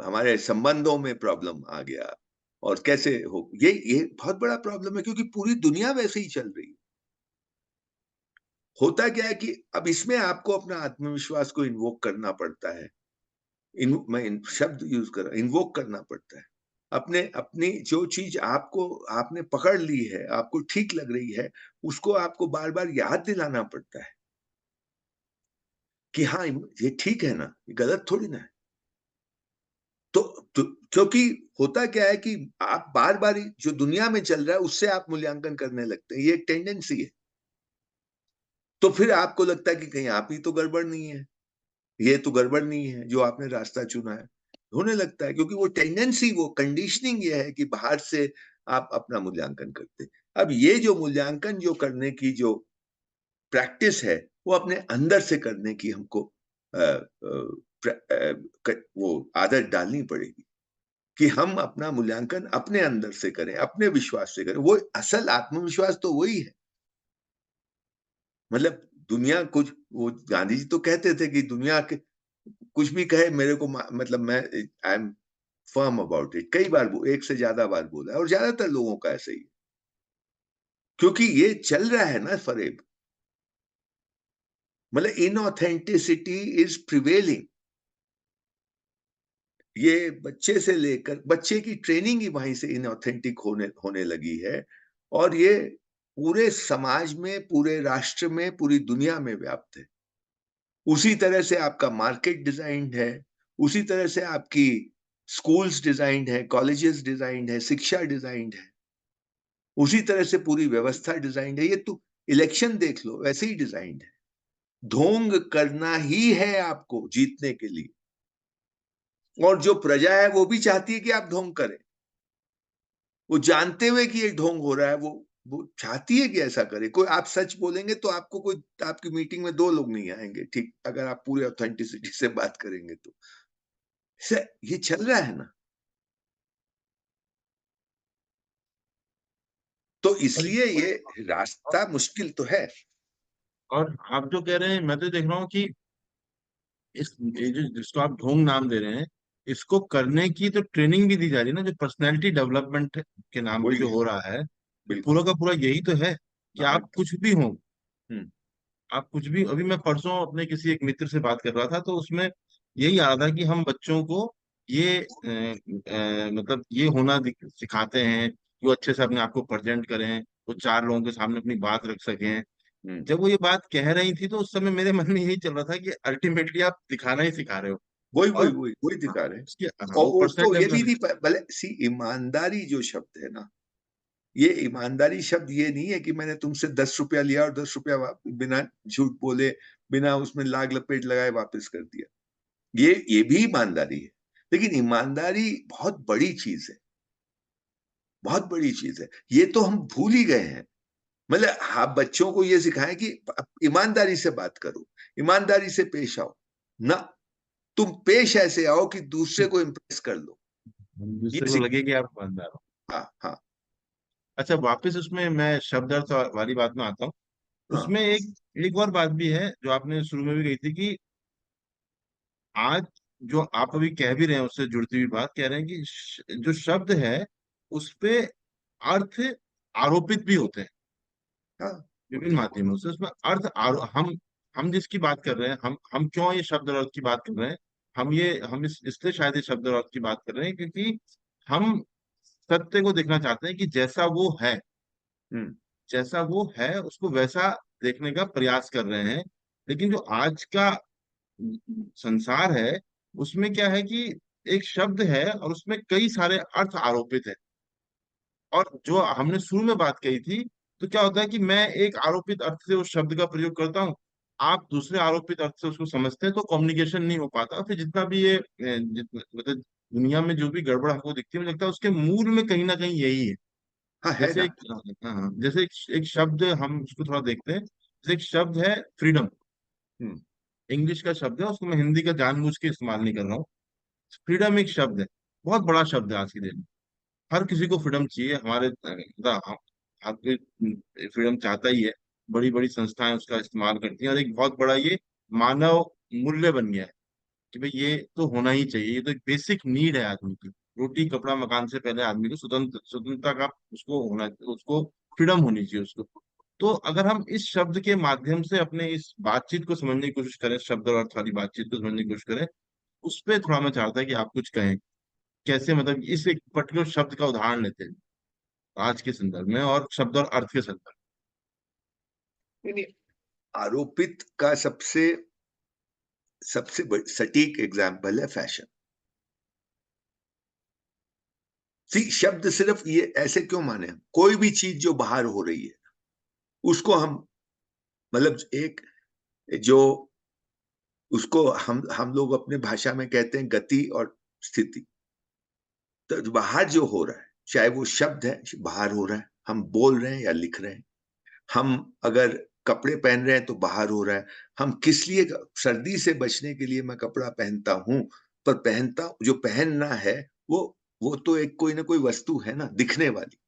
हमारे संबंधों में प्रॉब्लम आ गया। और कैसे हो, ये बहुत बड़ा प्रॉब्लम है, क्योंकि पूरी दुनिया वैसे ही चल रही है। होता क्या है कि अब इसमें आपको अपना आत्मविश्वास को इन्वोक करना पड़ता है। शब्द यूज कर रहा, इन्वोक करना पड़ता है। अपने अपनी जो चीज आपको आपने पकड़ ली है, आपको ठीक लग रही है, उसको आपको बार बार याद दिलाना पड़ता है कि हाँ, ये ठीक है ना, ये गलत थोड़ी ना है। तो, तो क्योंकि होता क्या है कि आप बार बार जो दुनिया में चल रहा है उससे आप मूल्यांकन करने लगते हैं, ये एक टेंडेंसी है। तो फिर आपको लगता है कि कहीं आप ही तो गड़बड़ नहीं है, ये तो गड़बड़ नहीं है जो आपने रास्ता चुना है, होने लगता है, क्योंकि वो टेंडेंसी, वो कंडीशनिंग ये है कि बाहर से आप अपना मूल्यांकन करते। अब ये जो मूल्यांकन जो करने की जो प्रैक्टिस है, वो अपने अंदर से करने की हमको वो आदत डालनी पड़ेगी कि हम अपना मूल्यांकन अपने अंदर से करें, अपने विश्वास से करें। वो असल आत्मविश्वास तो वही है। मतलब दुनिया कुछ, वो गांधी जी तो कहते थे कि दुनिया के कुछ भी कहे मेरे को, मतलब मैं I am firm about it. कई बार एक से ज्यादा बार बोला है, और ज्यादातर लोगों का ऐसे ही, क्योंकि ये चल रहा है ना फरेब। मतलब इनऑथेंटिसिटी इज प्रिवेलिंग। ये बच्चे से लेकर, बच्चे की ट्रेनिंग ही वहीं से इनऑथेंटिक होने होने लगी है, और ये पूरे समाज में, पूरे राष्ट्र में, पूरी दुनिया में व्याप्त है। उसी तरह से आपका मार्केट डिजाइंड है, उसी तरह से आपकी स्कूल्स डिजाइंड है, कॉलेजेस डिजाइंड है, शिक्षा डिजाइंड है, उसी तरह से पूरी व्यवस्था डिजाइंड है। ये तो इलेक्शन देख लो, वैसे ही डिजाइंड है। ढोंग करना ही है आपको जीतने के लिए, और जो प्रजा है वो भी चाहती है कि आप ढोंग करें। वो जानते हुए कि ये ढोंग हो रहा है, वो चाहती है कि ऐसा करे। कोई आप सच बोलेंगे तो आपको कोई, आपकी मीटिंग में 2 लोग नहीं आएंगे, ठीक, अगर आप पूरे ऑथेंटिसिटी से बात करेंगे तो। ये चल रहा है ना। तो और इसलिए ये रास्ता मुश्किल तो है। और आप जो कह रहे हैं, मैं तो देख रहा हूँ कि ये जो जिसको आप ढोंग नाम दे रहे हैं, इसको करने की तो ट्रेनिंग भी दी जा रही है ना, जो पर्सनैलिटी डेवलपमेंट के नाम पे वही जो है, हो रहा है, वो बिल्कुल। पूरा का पूरा यही तो है कि हाँ। आप कुछ भी हो। हम्म। आप कुछ भी, अभी मैं परसों अपने किसी एक मित्र से बात कर रहा था, तो उसमें यही आ रहा था कि हम बच्चों को ये मतलब ये होना सिखाते हैं कि वो अच्छे से अपने आप को प्रेजेंट करें, वो 4 लोगों के सामने अपनी बात रख सकें। हम्म। जब वो ये बात कह रही थी तो उस समय मेरे मन में यही चल रहा था कि अल्टीमेटली आप दिखाना ही सिखा रहे हो। वही वही और वही वही दिखा रहे हैं। उसके, हाँ, और वो पर्सनल उसको ये भी नहीं डेवलपमेंट। भले सी ईमानदारी जो शब्द है ना, ये ईमानदारी शब्द ये नहीं है कि मैंने तुमसे 10 रुपया लिया और 10 रुपया बिना झूठ बोले, बिना उसमें लाग लपेट लगाए वापस कर दिया। ये भी ईमानदारी है, लेकिन ईमानदारी बहुत बड़ी चीज है, बहुत बड़ी चीज है। ये तो हम भूल ही गए हैं। मतलब आप बच्चों को ये सिखाएं कि ईमानदारी से बात करो, ईमानदारी से पेश आओ ना। तुम पेश ऐसे आओ कि दूसरे को इम्प्रेस कर लो। ये दूसरे को सिख लगे कि आप ईमानदार हो। हाँ, हाँ, अच्छा, वापस उसमें मैं शब्द अर्थ वाली बात में आता हूँ। हाँ। उसमें एक एक और बात भी है जो आपने शुरू में भी कही थी कि आज जो आप अभी कह भी रहे हैं उससे जुड़ती हुई बात कह रहे हैं कि जो शब्द है उस पे अर्थ आरोपित भी होते हैं हाँ। विभिन्न माध्यमों से। उसमें हम जिसकी बात कर रहे हैं, हम क्यों ये शब्द और अर्थ की बात कर रहे हैं, हम इसलिए शायद ये शब्द और अर्थ की बात कर रहे हैं क्योंकि हम सत्य को देखना चाहते हैं कि हम्म। जैसा वो है उसको वैसा देखने का प्रयास कर रहे हैं। लेकिन जो आज का संसार है, उसमें क्या है कि एक शब्द है और उसमें कई सारे अर्थ आरोपित है। और जो हमने शुरू में बात कही थी, तो क्या होता है कि मैं एक आरोपित अर्थ से उस शब्द का प्रयोग करता हूँ, आप दूसरे आरोपित अर्थ से उसको समझते हैं, तो कम्युनिकेशन नहीं हो पाता। फिर जितना भी ये मतलब दुनिया में जो भी गड़बड़ हमको दिखती है, मुझे लगता है उसके मूल में कहीं ना कहीं यही है। हाँ, है जैसे ना। एक, हाँ हाँ, जैसे एक शब्द हम उसको थोड़ा देखते हैं। जैसे एक शब्द है फ्रीडम, हम्म। इंग्लिश का शब्द है, उसको मैं हिंदी का जानबूझ के इस्तेमाल नहीं कर रहा हूँ। फ्रीडम एक शब्द है, बहुत बड़ा शब्द है आज की डेट में। हर किसी को फ्रीडम चाहिए, हमारे मतलब आपके फ्रीडम चाहता ही है। बड़ी बड़ी संस्थाएं उसका इस्तेमाल करती हैं, और एक बहुत बड़ा ये मानव मूल्य बन गया है कि भाई ये तो होना ही चाहिए, ये तो एक बेसिक नीड है आदमी की। रोटी कपड़ा मकान से पहले आदमी को स्वतंत्रता का उसको होना, उसको फ्रीडम होनी चाहिए उसको। तो अगर हम इस शब्द के माध्यम से अपने इस बातचीत को समझने की कोशिश करें, शब्द और अर्थ वाली बातचीत को समझने की कोशिश करें, उस पे थोड़ा मैं चाहता है कि आप कुछ कहें। कैसे, मतलब इस एक पर्टिकुलर शब्द का उदाहरण लेते हैं आज के संदर्भ में, और शब्द और अर्थ के संदर्भ यानी आरोपित का सबसे सबसे सटीक एग्जाम्पल है फैशन। शब्द सिर्फ ये ऐसे क्यों माने, कोई भी चीज जो बाहर हो रही है उसको हम, मतलब एक जो, उसको हम लोग अपने भाषा में कहते हैं गति और स्थिति। तो बाहर जो हो रहा है, चाहे वो शब्द है बाहर हो रहा है, हम बोल रहे हैं या लिख रहे हैं, हम अगर कपड़े पहन रहे हैं तो बाहर हो रहा है। हम किस लिए, सर्दी से बचने के लिए मैं कपड़ा पहनता हूं, पर पहनता जो पहनना है वो वो तो एक कोई ना कोई वस्तु है ना, दिखने वाली।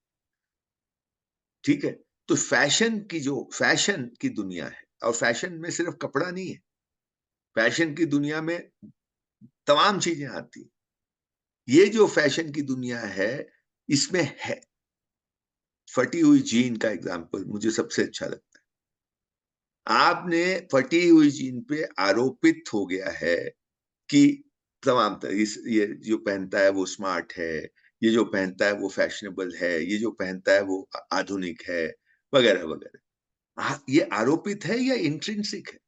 ठीक है। तो फैशन की दुनिया है, और फैशन में सिर्फ कपड़ा नहीं है, फैशन की दुनिया में तमाम चीजें आती हैं। ये जो फैशन की दुनिया है, इसमें है फटी हुई जीन का एग्जाम्पल मुझे सबसे अच्छा लगता है। आपने फटी हुई जीन पे आरोपित हो गया है कि तमाम तरह ये जो पहनता है वो स्मार्ट है, ये जो पहनता है वो फैशनेबल है, ये जो पहनता है वो आधुनिक है, वगैरह वगैरह। ये आरोपित है या इंट्रिंसिक है?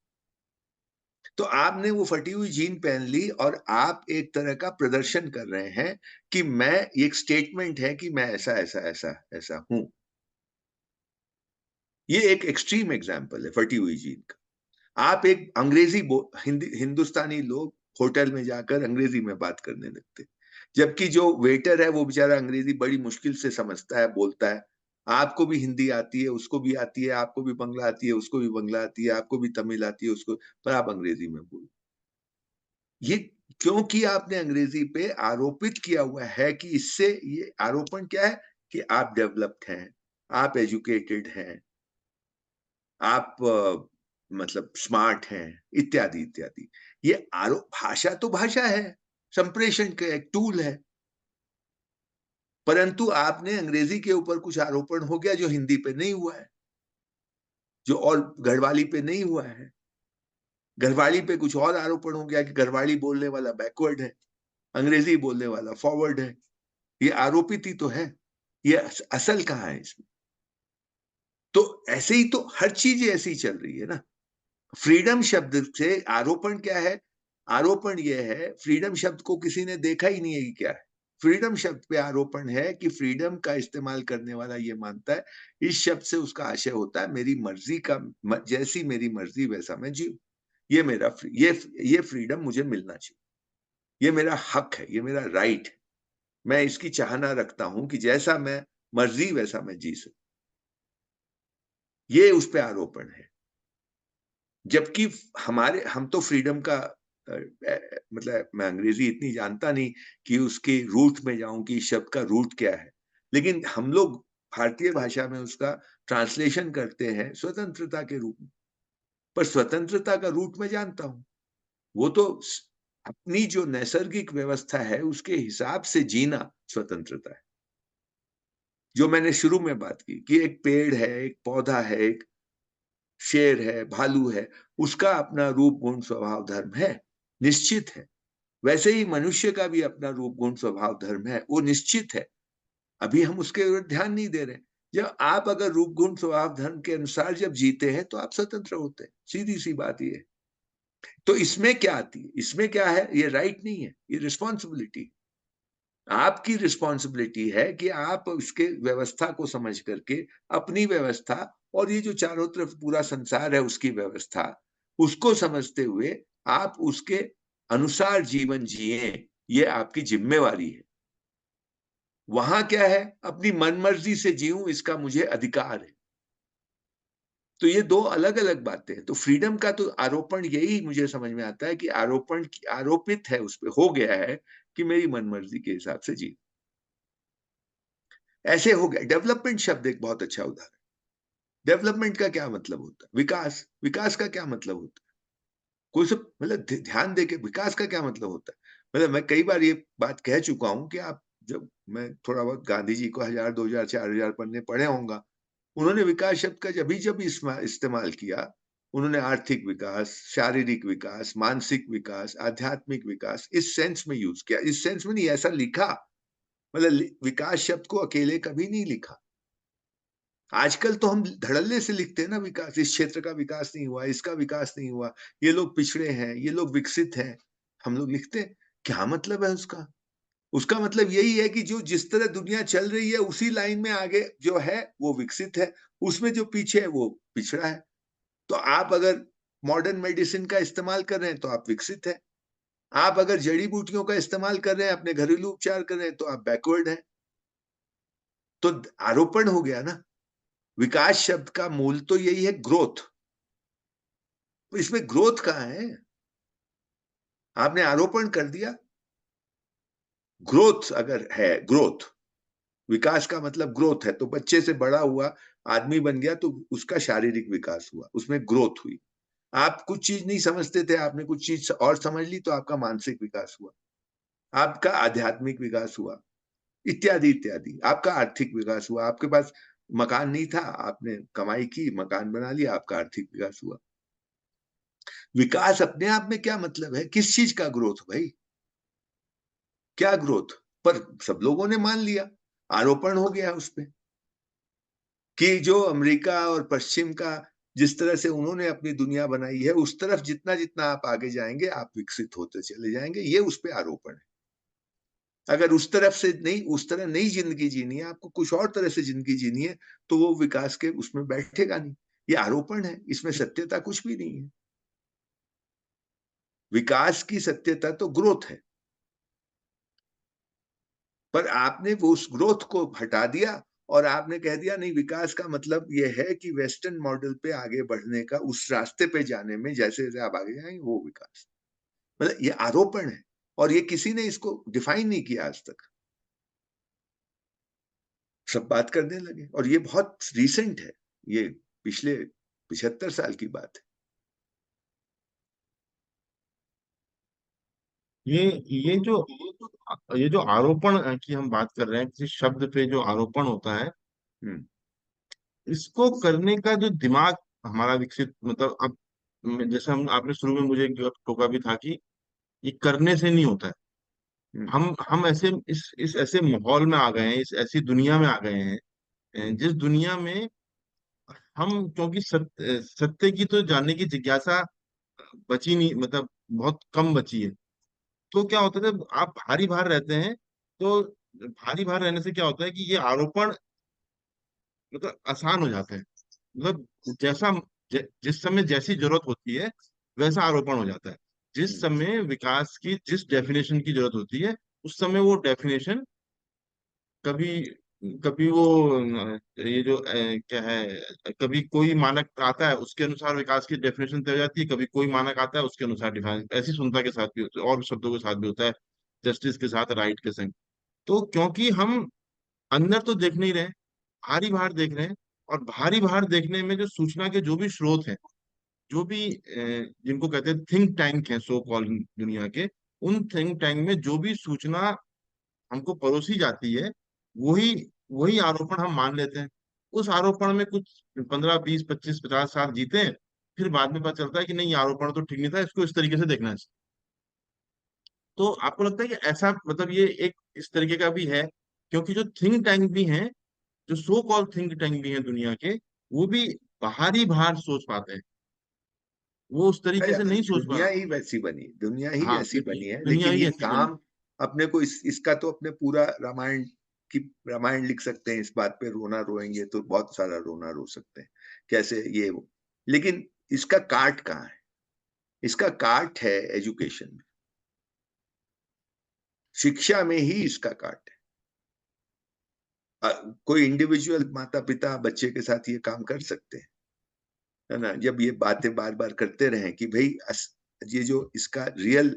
तो आपने वो फटी हुई जीन पहन ली और आप एक तरह का प्रदर्शन कर रहे हैं कि मैं, एक स्टेटमेंट है कि मैं ऐसा ऐसा ऐसा ऐसा हूं। ये एक एक्सट्रीम एग्जाम्पल है फटी हुई जीन का। आप एक हिंदुस्तानी लोग होटल में जाकर अंग्रेजी में बात करने लगते, जबकि जो वेटर है वो बेचारा अंग्रेजी बड़ी मुश्किल से समझता है, बोलता है। आपको भी हिंदी आती है, उसको भी आती है, आपको भी बंगला आती है, उसको भी बंगला आती है, आपको भी तमिल आती है, उसको, पर आप अंग्रेजी में बोल। ये क्योंकि आपने अंग्रेजी पे आरोपित किया हुआ है कि इससे, ये आरोपण क्या है कि आप डेवलप्ड हैं, आप एजुकेटेड हैं, आप मतलब स्मार्ट हैं, इत्यादि इत्यादि। ये आरोप, भाषा तो भाषा है, संप्रेषण का एक टूल है, परंतु आपने अंग्रेजी के ऊपर कुछ आरोपण हो गया जो हिंदी पे नहीं हुआ है, जो और घरवाली पे नहीं हुआ है। घरवाली पे कुछ और आरोपण हो गया कि घरवाली बोलने वाला बैकवर्ड है, अंग्रेजी बोलने वाला फॉरवर्ड है। ये आरोपित ही तो है, ये असल कहाँ है इसमें? तो ऐसे ही तो हर चीज ऐसी चल रही है ना। फ्रीडम शब्द से आरोपण क्या है? आरोपण यह है, फ्रीडम शब्द को किसी ने देखा ही नहीं है कि क्या है। फ्रीडम शब्द पे आरोपण है कि फ्रीडम का इस्तेमाल करने वाला ये मानता है, इस शब्द से उसका आशय होता है मेरी मर्जी का, जैसी मेरी मर्जी वैसा मैं जीऊं। ये मेरा ये फ्रीडम मुझे मिलना चाहिए, ये मेरा हक है, ये मेरा राइट है। मैं इसकी चाहना रखता हूं कि जैसा मैं मर्जी वैसा मैं जी सकूं। ये उस पे आरोपण है। जबकि हम तो फ्रीडम का मतलब मैं अंग्रेजी इतनी जानता नहीं कि उसके रूट में जाऊं कि शब्द का रूट क्या है, लेकिन हम लोग भारतीय भाषा में उसका ट्रांसलेशन करते हैं स्वतंत्रता के रूप में। पर स्वतंत्रता का रूट मैं जानता हूं, वो तो अपनी जो नैसर्गिक व्यवस्था है उसके हिसाब से जीना स्वतंत्रता है। जो मैंने शुरू में बात की कि एक पेड़ है, एक पौधा है, एक शेर है, भालू है, उसका अपना रूप गुण स्वभाव धर्म है, निश्चित है। वैसे ही मनुष्य का भी अपना रूप गुण स्वभाव धर्म है, वो निश्चित है। अभी हम उसके ओर ध्यान नहीं दे रहे। जब आप अगर रूप गुण स्वभाव धर्म के अनुसार जब जीते हैं तो आप स्वतंत्र होते हैं, सीधी सी बात ये है। तो इसमें क्या आती है, इसमें क्या है, ये राइट नहीं है, ये रिस्पॉन्सिबिलिटी। आपकी रिस्पॉन्सिबिलिटी है कि आप उसके व्यवस्था को समझ करके अपनी व्यवस्था, और ये जो चारों तरफ पूरा संसार है उसकी व्यवस्था, उसको समझते हुए आप उसके अनुसार जीवन जिए, ये आपकी जिम्मेवारी है। वहां क्या है, अपनी मनमर्जी से जीऊं इसका मुझे अधिकार है। तो ये दो अलग अलग बातें हैं। तो फ्रीडम का तो आरोपण यही मुझे समझ में आता है कि आरोपित है, उस पर हो गया है कि मेरी मनमर्जी के हिसाब से जी। ऐसे हो गया। डेवलपमेंट शब्द एक बहुत अच्छा उदाहरण। डेवलपमेंट का क्या मतलब होता है? विकास। विकास का क्या मतलब होता है? कोई सब, मतलब ध्यान दे के, विकास का क्या मतलब होता है? मतलब मैं कई बार ये बात कह चुका हूं कि आप, जब मैं थोड़ा बहुत गांधी जी को 1000 2000 4000 पन्ने पढ़े होंगे, उन्होंने विकास शब्द का जब इस्तेमाल किया, उन्होंने आर्थिक विकास, शारीरिक विकास, मानसिक विकास, आध्यात्मिक विकास इस सेंस में यूज किया। इस सेंस में नहीं, ऐसा लिखा, मतलब विकास शब्द को अकेले कभी नहीं लिखा। आजकल तो हम धड़ल्ले से लिखते हैं ना, विकास, इस क्षेत्र का विकास नहीं हुआ, इसका विकास नहीं हुआ, ये लोग पिछड़े हैं, ये लोग विकसित हैं, हम लोग लिखते हैं। क्या मतलब है उसका? उसका मतलब यही है कि जो जिस तरह दुनिया चल रही है उसी लाइन में आगे जो है वो विकसित है, उसमें जो पीछे है वो पिछड़ा है। तो आप अगर मॉडर्न मेडिसिन का इस्तेमाल कर रहे हैं तो आप विकसित हैं। आप अगर जड़ी बूटियों का इस्तेमाल कर रहे हैं, अपने घरेलू उपचार कर रहे हैं, तो आप बैकवर्ड हैं। तो आरोपण हो गया ना। विकास शब्द का मूल तो यही है, ग्रोथ। तो इसमें ग्रोथ कहाँ है? आपने आरोपण कर दिया। ग्रोथ अगर है, ग्रोथ, विकास का मतलब ग्रोथ है, तो बच्चे से बड़ा हुआ, आदमी बन गया, तो उसका शारीरिक विकास हुआ, उसमें ग्रोथ हुई। आप कुछ चीज नहीं समझते थे, आपने कुछ चीज और समझ ली, तो आपका मानसिक विकास हुआ, आपका आध्यात्मिक विकास हुआ, इत्यादि इत्यादि। आपका आर्थिक विकास हुआ, आपके पास मकान नहीं था, आपने कमाई की, मकान बना लिया, आपका आर्थिक विकास हुआ। विकास अपने आप में क्या मतलब है? किस चीज का ग्रोथ भाई? क्या ग्रोथ? पर सब लोगों ने मान लिया, आरोपण हो गया उस पे, कि जो अमेरिका और पश्चिम का जिस तरह से उन्होंने अपनी दुनिया बनाई है, उस तरफ जितना जितना आप आगे जाएंगे, आप विकसित होते चले जाएंगे। ये उस पे आरोपण है। अगर उस तरफ से नहीं, उस तरह नहीं जिंदगी जीनी है, आपको कुछ और तरह से जिंदगी जीनी है, तो वो विकास के उसमें बैठेगा नहीं। ये आरोपण है, इसमें सत्यता कुछ भी नहीं है। विकास की सत्यता तो ग्रोथ है, पर आपने वो उस ग्रोथ को हटा दिया और आपने कह दिया नहीं, विकास का मतलब ये है कि वेस्टर्न मॉडल पे आगे बढ़ने का, उस रास्ते पे जाने में जैसे जैसे आप आगे जाएंगे वो विकास। मतलब ये आरोपण है, और ये किसी ने इसको डिफाइन नहीं किया आज तक। सब बात करने लगे, और ये बहुत रीसेंट है, ये पिछले 75 साल की बात है। ये ये जो ये जो आरोपण की हम बात कर रहे हैं, किसी शब्द पे जो आरोपण होता है, हम्म। इसको करने का जो दिमाग हमारा विकसित, मतलब अब जैसे हम आपने शुरू में मुझे एक टोका भी था कि ये करने से नहीं होता है। हम्म। हम ऐसे इस ऐसे माहौल में आ गए हैं, इस ऐसी दुनिया में आ गए हैं, जिस दुनिया में हम, क्योंकि सत्य की तो जानने की जिज्ञासा बची नहीं, मतलब बहुत कम बची है। तो क्या होता है, जब आप भारी भार रहते हैं, तो भारी भार रहने से क्या होता है कि ये आरोपण मतलब आसान हो जाता है। मतलब जैसा जिस समय जैसी जरूरत होती है, वैसा आरोपण हो जाता है। जिस हम्म। समय विकास की जिस डेफिनेशन की जरूरत होती है, उस समय वो डेफिनेशन कभी कभी वो ये जो क्या है, कभी कोई मानक आता है उसके अनुसार विकास की डेफिनेशन तय हो जाती है, कभी कोई मानक आता है उसके अनुसार डिफाइन, ऐसी सुनता के साथ भी होता है और शब्दों के साथ भी होता है, जस्टिस के साथ, राइट के संग। तो क्योंकि हम अंदर तो देख नहीं रहे, भारी भार देख रहे हैं, और भारी भार देखने में जो सूचना के जो भी स्रोत हैं, जो भी जिनको कहते हैं थिंक टैंक हैं, सो कॉल दुनिया के, उन थिंक टैंक में जो भी सूचना हमको परोसी जाती है, वही वही आरोपण हम मान लेते हैं। उस आरोपण में कुछ 15 20 25 50 साल जीते हैं, फिर बाद में पता चलता है कि नहीं, ये आरोपण तो ठीक नहीं था, इसको इस तरीके से देखना चाहिए। तो आपको लगता है कि ऐसा, मतलब ये एक इस तरीके का भी है, क्योंकि जो थिंक टैंक भी हैं, जो सो कॉल थिंक टैंक भी हैं दुनिया के, वो भी बाहरी बाहर सोच पाते हैं, वो उस तरीके से नहीं सोच दुनिया पा। ही वैसी बनी, दुनिया ही हाँ, वैसी बनी है, दुनिया लेकिन ही ये ऐसी बनी। काम अपने को इसका तो अपने पूरा रामायण की, रामायण लिख सकते हैं, इस बात पे रोना रोएंगे तो बहुत सारा रोना रो सकते हैं, कैसे ये वो। लेकिन इसका काट कहाँ है? इसका काट है एजुकेशन में, शिक्षा में ही इसका काट है। कोई इंडिविजुअल माता पिता बच्चे के साथ ये काम कर सकते हैं, है ना, जब ये बातें बार बार करते रहें कि भाई ये जो इसका रियल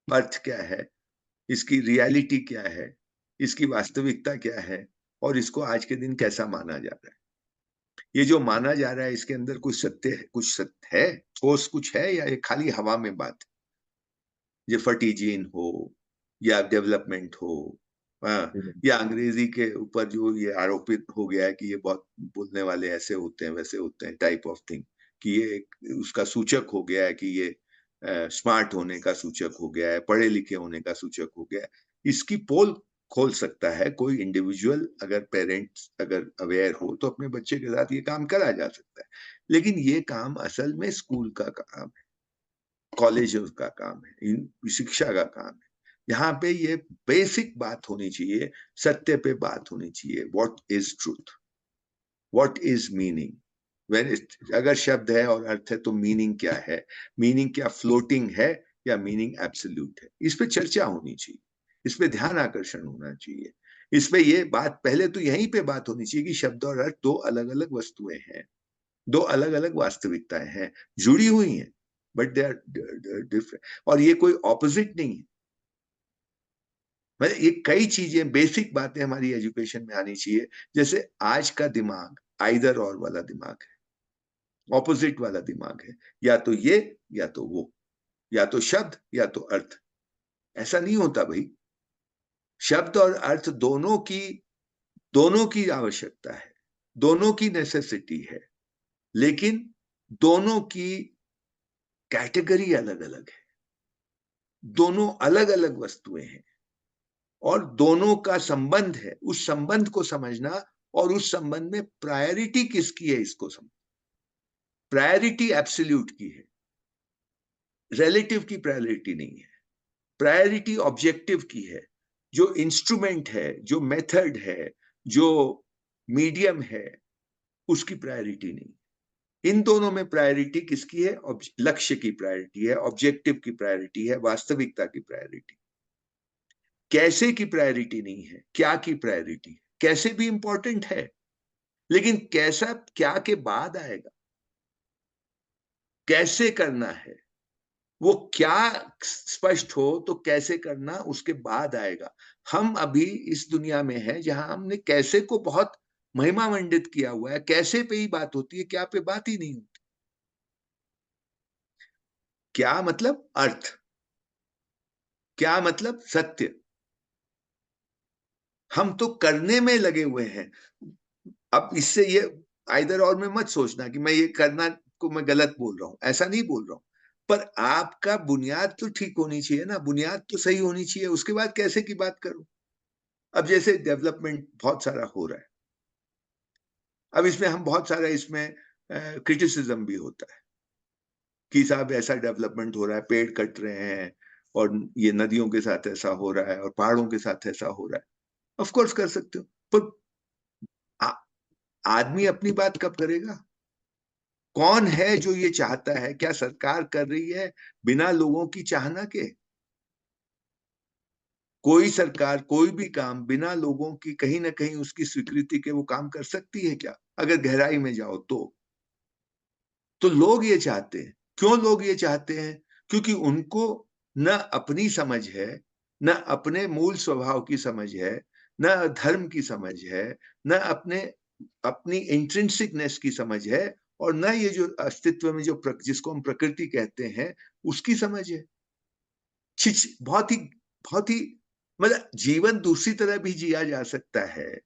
अर्थ क्या है, इसकी रियलिटी क्या है, इसकी वास्तविकता क्या है, और इसको आज के दिन कैसा माना जा रहा है। ये जो माना जा रहा है इसके अंदर कुछ सत्य है, कुछ सत्य है, ठोस कुछ है, या ये खाली हवा में बात है? ये फर्टीजियन हो या डेवलपमेंट हो, हाँ, या अंग्रेजी के ऊपर जो ये आरोपित हो गया है कि ये बहुत बोलने वाले ऐसे होते हैं वैसे होते हैं, टाइप ऑफ थिंग, कि ये उसका सूचक हो गया है, कि ये स्मार्ट होने का सूचक हो गया है, पढ़े लिखे होने का सूचक हो गया है। इसकी पोल खोल सकता है कोई इंडिविजुअल, अगर पेरेंट्स अगर अवेयर हो तो अपने बच्चे के साथ ये काम करा जा सकता है। लेकिन ये काम असल में स्कूल का काम है, कॉलेज का काम है, शिक्षा का काम है। यहाँ पे ये बेसिक बात होनी चाहिए, सत्य पे बात होनी चाहिए। What is truth, what is meaning, when, अगर शब्द है और अर्थ है तो मीनिंग क्या है, मीनिंग क्या फ्लोटिंग है या मीनिंग एब्सोल्यूट है, इस पे चर्चा होनी चाहिए, इस पे ध्यान आकर्षण होना चाहिए। इस पे ये बात पहले तो यहीं पे बात होनी चाहिए कि शब्द और अर्थ दो अलग अलग वस्तुएं हैं, दो अलग अलग वास्तविकताएं हैं, जुड़ी हुई हैं, बट दे आर डिफरेंट। और ये कोई ऑपोजिट नहीं है। मतलब ये कई चीजें, बेसिक बातें हमारी एजुकेशन में आनी चाहिए। जैसे आज का दिमाग आइदर और वाला दिमाग है, ऑपोजिट वाला दिमाग है, या तो ये या तो वो, या तो शब्द या तो अर्थ। ऐसा नहीं होता भाई। शब्द और अर्थ दोनों की आवश्यकता है, दोनों की नेसेसिटी है, लेकिन दोनों की कैटेगरी अलग अलग है, दोनों अलग अलग वस्तुएं हैं, और दोनों का संबंध है। उस संबंध को समझना, और उस संबंध में प्रायोरिटी किसकी है इसको समझ। प्रायोरिटी एब्सोल्यूट की है, रिलेटिव की प्रायोरिटी नहीं है। प्रायोरिटी ऑब्जेक्टिव की है। जो इंस्ट्रूमेंट है, जो मेथड है, जो मीडियम है, उसकी प्रायोरिटी नहीं। इन दोनों में प्रायोरिटी किसकी है? लक्ष्य की प्रायोरिटी है, ऑब्जेक्टिव की प्रायोरिटी है, वास्तविकता की प्रायोरिटी। कैसे की प्रायोरिटी नहीं है, क्या की प्रायोरिटी है। कैसे भी इंपॉर्टेंट है, लेकिन कैसा क्या के बाद आएगा, कैसे करना है, वो क्या स्पष्ट हो तो कैसे करना उसके बाद आएगा। हम अभी इस दुनिया में हैं जहां हमने कैसे को बहुत महिमा मंडित किया हुआ है। कैसे पे ही बात होती है, क्या पे बात ही नहीं होती। क्या मतलब अर्थ, क्या मतलब सत्य। हम तो करने में लगे हुए हैं। अब इससे ये आइदर और में मत सोचना कि मैं ये करना को मैं गलत बोल रहा हूं, ऐसा नहीं बोल रहा हूं। पर आपका बुनियाद तो ठीक होनी चाहिए ना, बुनियाद तो सही होनी चाहिए, उसके बाद कैसे की बात करूं। अब जैसे डेवलपमेंट बहुत सारा हो रहा है, अब इसमें हम बहुत सारा इसमें क्रिटिसिज्म भी होता है कि साहब ऐसा डेवलपमेंट हो रहा है, पेड़ कट रहे हैं, और ये नदियों के साथ ऐसा हो रहा है, और पहाड़ों के साथ ऐसा हो रहा है। ऑफ कोर्स कर सकते हो, पर आ, आदमी अपनी बात कब करेगा? कौन है जो ये चाहता है? क्या सरकार कर रही है बिना लोगों की चाहना के? कोई सरकार कोई भी काम बिना लोगों की कहीं ना कहीं उसकी स्वीकृति के वो काम कर सकती है क्या? अगर गहराई में जाओ तो लोग ये चाहते हैं। क्यों लोग ये चाहते हैं? क्योंकि उनको न अपनी समझ है, न अपने मूल स्वभाव की समझ है, न धर्म की समझ है, न अपने अपनी इंट्रिंसिकनेस की समझ है, और न ये जो अस्तित्व में जो जिसको हम प्रकृति कहते हैं उसकी समझ है। बहुत ही मतलब जीवन दूसरी तरह भी जिया जा सकता है,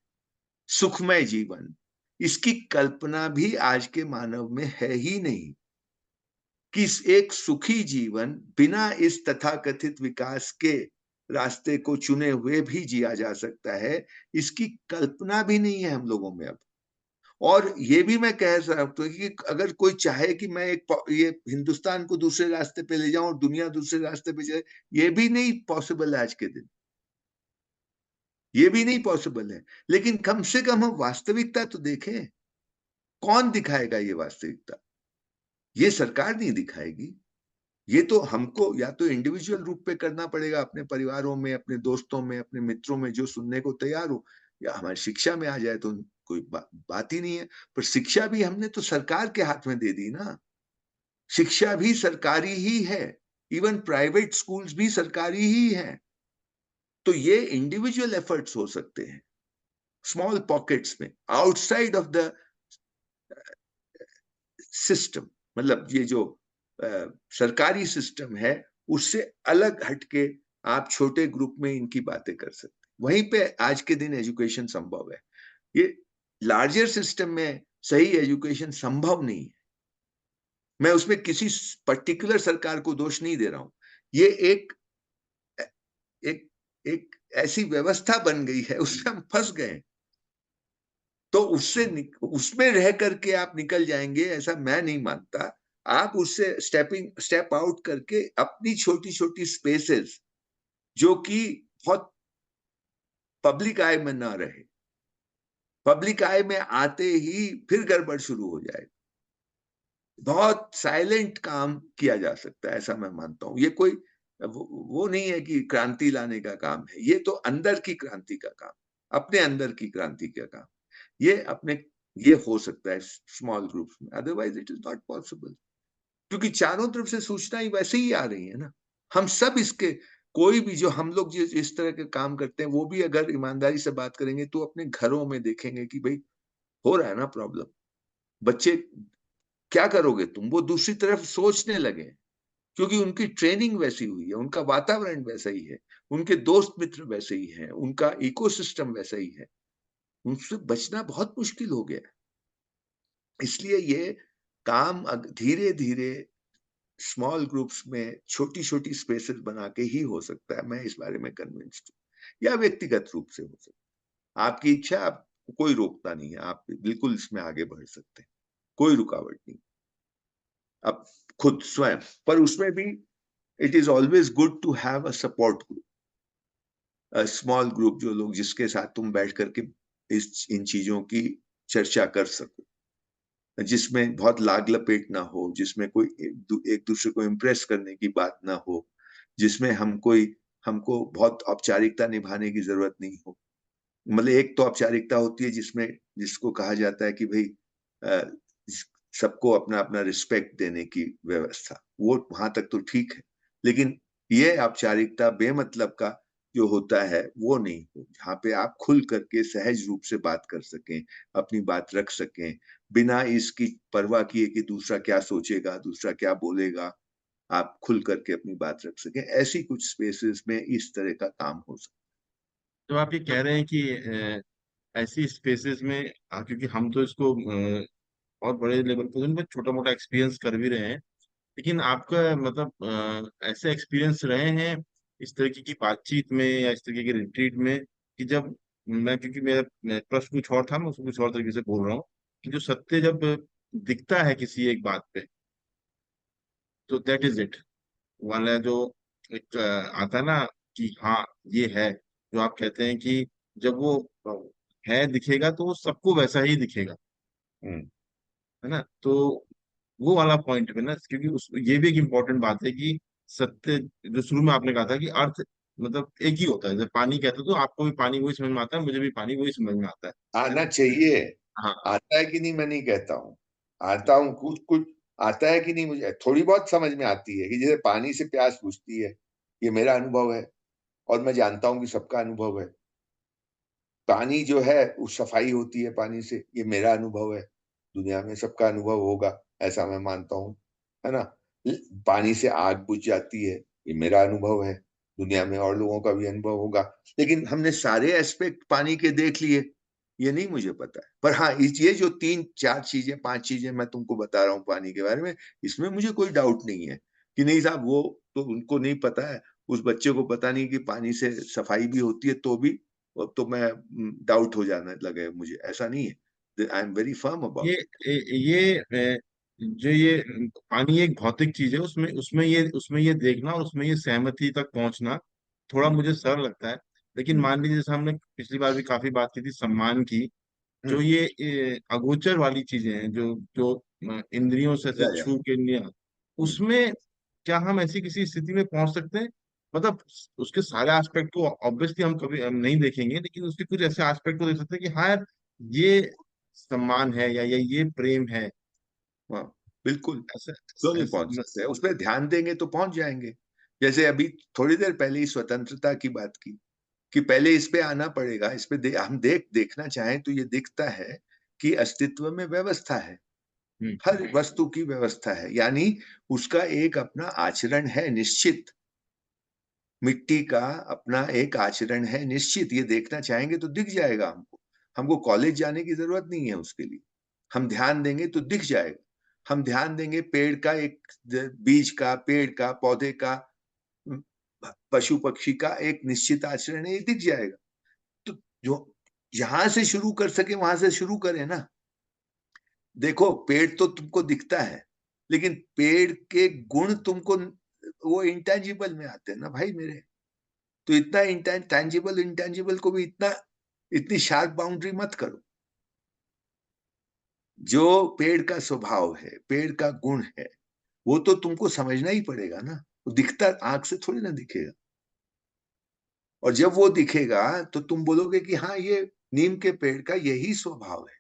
सुखमय जीवन। इसकी कल्पना भी आज के मानव में है ही नहीं कि एक सुखी जीवन बिना इस तथाकथित विकास के रास्ते को चुने हुए भी जिया जा सकता है। इसकी कल्पना भी नहीं है हम लोगों में अब। और ये भी मैं कह सकता हूँ कि अगर कोई चाहे कि मैं ये हिंदुस्तान को दूसरे रास्ते पे ले जाऊं और दुनिया दूसरे रास्ते पे जाए, ये भी नहीं पॉसिबल है आज के दिन। ये भी नहीं पॉसिबल है। लेकिन कम से कम हम वास्तविकता तो देखें। कौन दिखाएगा ये वास्तविकता? ये सरकार नहीं दिखाएगी। ये तो हमको या तो इंडिविजुअल रूप पे करना पड़ेगा, अपने परिवारों में, अपने दोस्तों में, अपने मित्रों में, जो सुनने को तैयार हो, या हमारी शिक्षा में आ जाए तो कोई बात ही नहीं है। पर शिक्षा भी हमने तो सरकार के हाथ में दे दी ना। शिक्षा भी सरकारी ही है, इवन प्राइवेट स्कूल्स भी सरकारी ही हैं। तो ये इंडिविजुअल एफर्ट्स हो सकते हैं, स्मॉल पॉकेट्स में, आउटसाइड ऑफ द सिस्टम। मतलब ये जो सरकारी सिस्टम है उससे अलग हटके आप छोटे ग्रुप में इनकी बातें कर सकते हैं। वहीं पे आज के दिन एजुकेशन संभव है। ये लार्जर सिस्टम में सही एजुकेशन संभव नहीं है। मैं उसमें किसी पर्टिकुलर सरकार को दोष नहीं दे रहा हूं। ये एक एक ऐसी व्यवस्था बन गई है, उसमें हम फंस गए। तो उसमें रह करके आप निकल जाएंगे, ऐसा मैं नहीं मानता। आप उससे स्टेप आउट करके अपनी छोटी छोटी स्पेसेस, जो कि बहुत पब्लिक आई में ना रहे, पब्लिक आई में आते ही फिर गड़बड़ शुरू हो जाए, बहुत साइलेंट काम किया जा सकता है, ऐसा मैं मानता हूं। ये कोई वो नहीं है कि क्रांति लाने का काम है, ये तो अंदर की क्रांति का काम, अपने अंदर की क्रांति का काम। ये अपने ये हो सकता है स्मॉल ग्रुप्स में, otherwise it is not possible. क्योंकि चारों तरफ से सूचना ही वैसे ही आ रही है ना। हम सब इसके, कोई भी जो हम लोग जिस इस तरह के काम करते हैं, वो भी अगर ईमानदारी से बात करेंगे तो अपने घरों में देखेंगे कि भाई हो रहा है ना प्रॉब्लम। बच्चे, क्या करोगे तुम, वो दूसरी तरफ सोचने लगे, क्योंकि उनकी ट्रेनिंग वैसी हुई है, उनका वातावरण वैसा ही है, उनके दोस्त मित्र वैसे ही हैं, उनका इकोसिस्टम वैसा ही है। उनसे बचना बहुत मुश्किल हो गया। इसलिए ये काम धीरे धीरे स्मॉल ग्रुप्स में छोटी छोटी स्पेसेस बना के ही हो सकता है। मैं इस बारे में कन्विंस्ड हूँ। या व्यक्तिगत रूप से हो सकता है, आपकी इच्छा, आपको कोई रोकता नहीं है, आप बिल्कुल इसमें आगे बढ़ सकते हैं, कोई रुकावट नहीं। अब खुद स्वयं, पर उसमें भी it is always good to have a support group, small group, जो लोग जिसके साथ तुम बैठ करके इन चीजों की चर्चा कर सको, जिसमें बहुत लाग लपेट ना हो, जिसमें कोई एक दूसरे को इम्प्रेस करने की बात ना हो, जिसमें हमको बहुत औपचारिकता निभाने की जरूरत नहीं हो। मतलब एक तो औपचारिकता होती है जिसमें, जिसको कहा जाता है कि भाई सबको अपना अपना रिस्पेक्ट देने की व्यवस्था, वो वहां तक तो ठीक है। लेकिन ये औपचारिकता बेमतलब का जो होता है वो नहीं हो, जहाँ पे आप खुल करके सहज रूप से बात कर सकें, अपनी बात रख सकें, बिना इसकी परवाह किए कि दूसरा क्या सोचेगा, दूसरा क्या बोलेगा। आप खुल करके अपनी बात रख सकें, ऐसी कुछ स्पेसेस में इस तरह का काम हो सकता तो आप ये कह रहे हैं कि ऐसी स्पेसेस में क्योंकि हम तो इसको बहुत बड़े लेवल पर उनमें छोटा मोटा एक्सपीरियंस कर भी रहे हैं, लेकिन आपका मतलब ऐसे एक्सपीरियंस रहे हैं इस तरीके की बातचीत में या इस तरीके के रिट्रीट में कि जब मैं, क्योंकि मेरा प्रश्न कुछ और था, मैं उसको कुछ और तरीके से बोल रहा हूँ कि जो सत्य जब दिखता है किसी एक बात पे, तो दैट इज इट वाला जो एक आता है ना कि हाँ ये है, जो आप कहते हैं कि जब वो है दिखेगा तो वो सबको वैसा ही दिखेगा, है। है ना। तो वो वाला पॉइंट पे ना, क्योंकि उस ये भी एक इम्पोर्टेंट बात है कि सत्य, जो शुरू में आपने कहा था कि अर्थ मतलब एक ही होता है, जब पानी कहते हो तो आपको भी पानी वही समझ में आता है, मुझे भी पानी वही समझ में आता है आना ना। चाहिए। हाँ। आता है कि नहीं मैं नहीं कहता हूँ, आता हूँ, कुछ कुछ आता है कि नहीं, मुझे थोड़ी बहुत समझ में आती है कि जैसे पानी से प्यास बुझती है, ये मेरा अनुभव है। और मैं जानता हूँ कि सबका अनुभव है। पानी जो है वो सफाई होती है पानी से, ये मेरा अनुभव है। दुनिया में सबका अनुभव होगा, ऐसा मैं मानता हूँ, है ना। पानी से आग बुझ जाती है, ये मेरा अनुभव है। दुनिया में और लोगों का भी अनुभव होगा। लेकिन हमने सारे एस्पेक्ट पानी के देख लिए, ये नहीं मुझे पता है। पर हाँ, ये जो 3 4 चीजें 5 चीजें मैं तुमको बता रहा हूँ पानी के बारे में, इसमें मुझे कोई डाउट नहीं है कि नहीं साहब, वो तो उनको नहीं पता है, उस बच्चे को पता नहीं कि पानी से सफाई भी होती है, तो भी तो मैं डाउट हो जाने लगे मुझे, ऐसा नहीं है। आई एम वेरी फर्म ये अबाउट इट। जो ये पानी एक भौतिक चीज है, उसमें उसमें ये देखना और उसमें ये सहमति तक पहुंचना थोड़ा मुझे सरल लगता है। लेकिन मान लीजिए जैसे हमने पिछली बार भी काफी बात की थी सम्मान की, जो ये अगोचर वाली चीजें हैं, जो जो इंद्रियों से ऐसे या छू के नहीं, उसमें क्या हम ऐसी किसी स्थिति में पहुंच सकते हैं, मतलब उसके सारे एस्पेक्ट को ऑब्वियसली हम नहीं देखेंगे, लेकिन उसके कुछ ऐसे एस्पेक्ट को देख सकते हैं कि हाँ यार, ये सम्मान है या ये प्रेम है, हाँ, बिल्कुल। ऐसा क्यों नहीं ऐसा पहुंच सकते, उस पर ध्यान देंगे तो पहुंच जाएंगे। जैसे अभी थोड़ी देर पहले ही स्वतंत्रता की बात की, कि पहले इस पे आना पड़ेगा, इस पे हम देखना चाहें तो ये दिखता है कि अस्तित्व में व्यवस्था है, हम्म। हर वस्तु की व्यवस्था है, यानी उसका एक अपना आचरण है निश्चित। मिट्टी का अपना एक आचरण है निश्चित, ये देखना चाहेंगे तो दिख जाएगा हमको। हमको कॉलेज जाने की जरूरत नहीं है उसके लिए। हम ध्यान देंगे तो दिख जाएगा। हम ध्यान देंगे पेड़ का, एक बीज का, पेड़ का, पौधे का, पशु पक्षी का एक निश्चित आचरण है, ये दिख जाएगा। तो जो जहां से शुरू कर सके वहां से शुरू करें ना। देखो पेड़ तो तुमको दिखता है, लेकिन पेड़ के गुण तुमको वो इंटेंजिबल में आते हैं ना भाई मेरे। तो इतना इंटेंजिबल इंटेंजिबल को भी इतना, इतनी शार्प बाउंड्री मत करो। जो पेड़ का स्वभाव है, पेड़ का गुण है, वो तो तुमको समझना ही पड़ेगा ना। वो दिखता आंख से थोड़ी ना दिखेगा। और जब वो दिखेगा तो तुम बोलोगे कि हाँ ये नीम के पेड़ का यही स्वभाव है।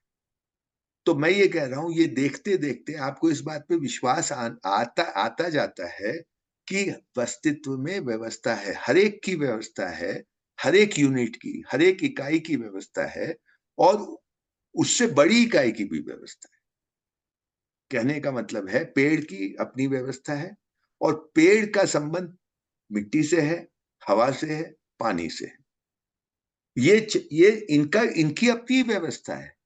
तो मैं ये कह रहा हूं, ये देखते देखते आपको इस बात पे विश्वास आता आता जाता है कि अस्तित्व में व्यवस्था है, हर एक की व्यवस्था है, हर एक यूनिट की, हर एक इकाई की व्यवस्था है, और उससे बड़ी इकाई की भी व्यवस्था है। कहने का मतलब है पेड़ की अपनी व्यवस्था है, और पेड़ का संबंध मिट्टी से है, हवा से है, पानी से है। ये इनका इनकी अपनी व्यवस्था है।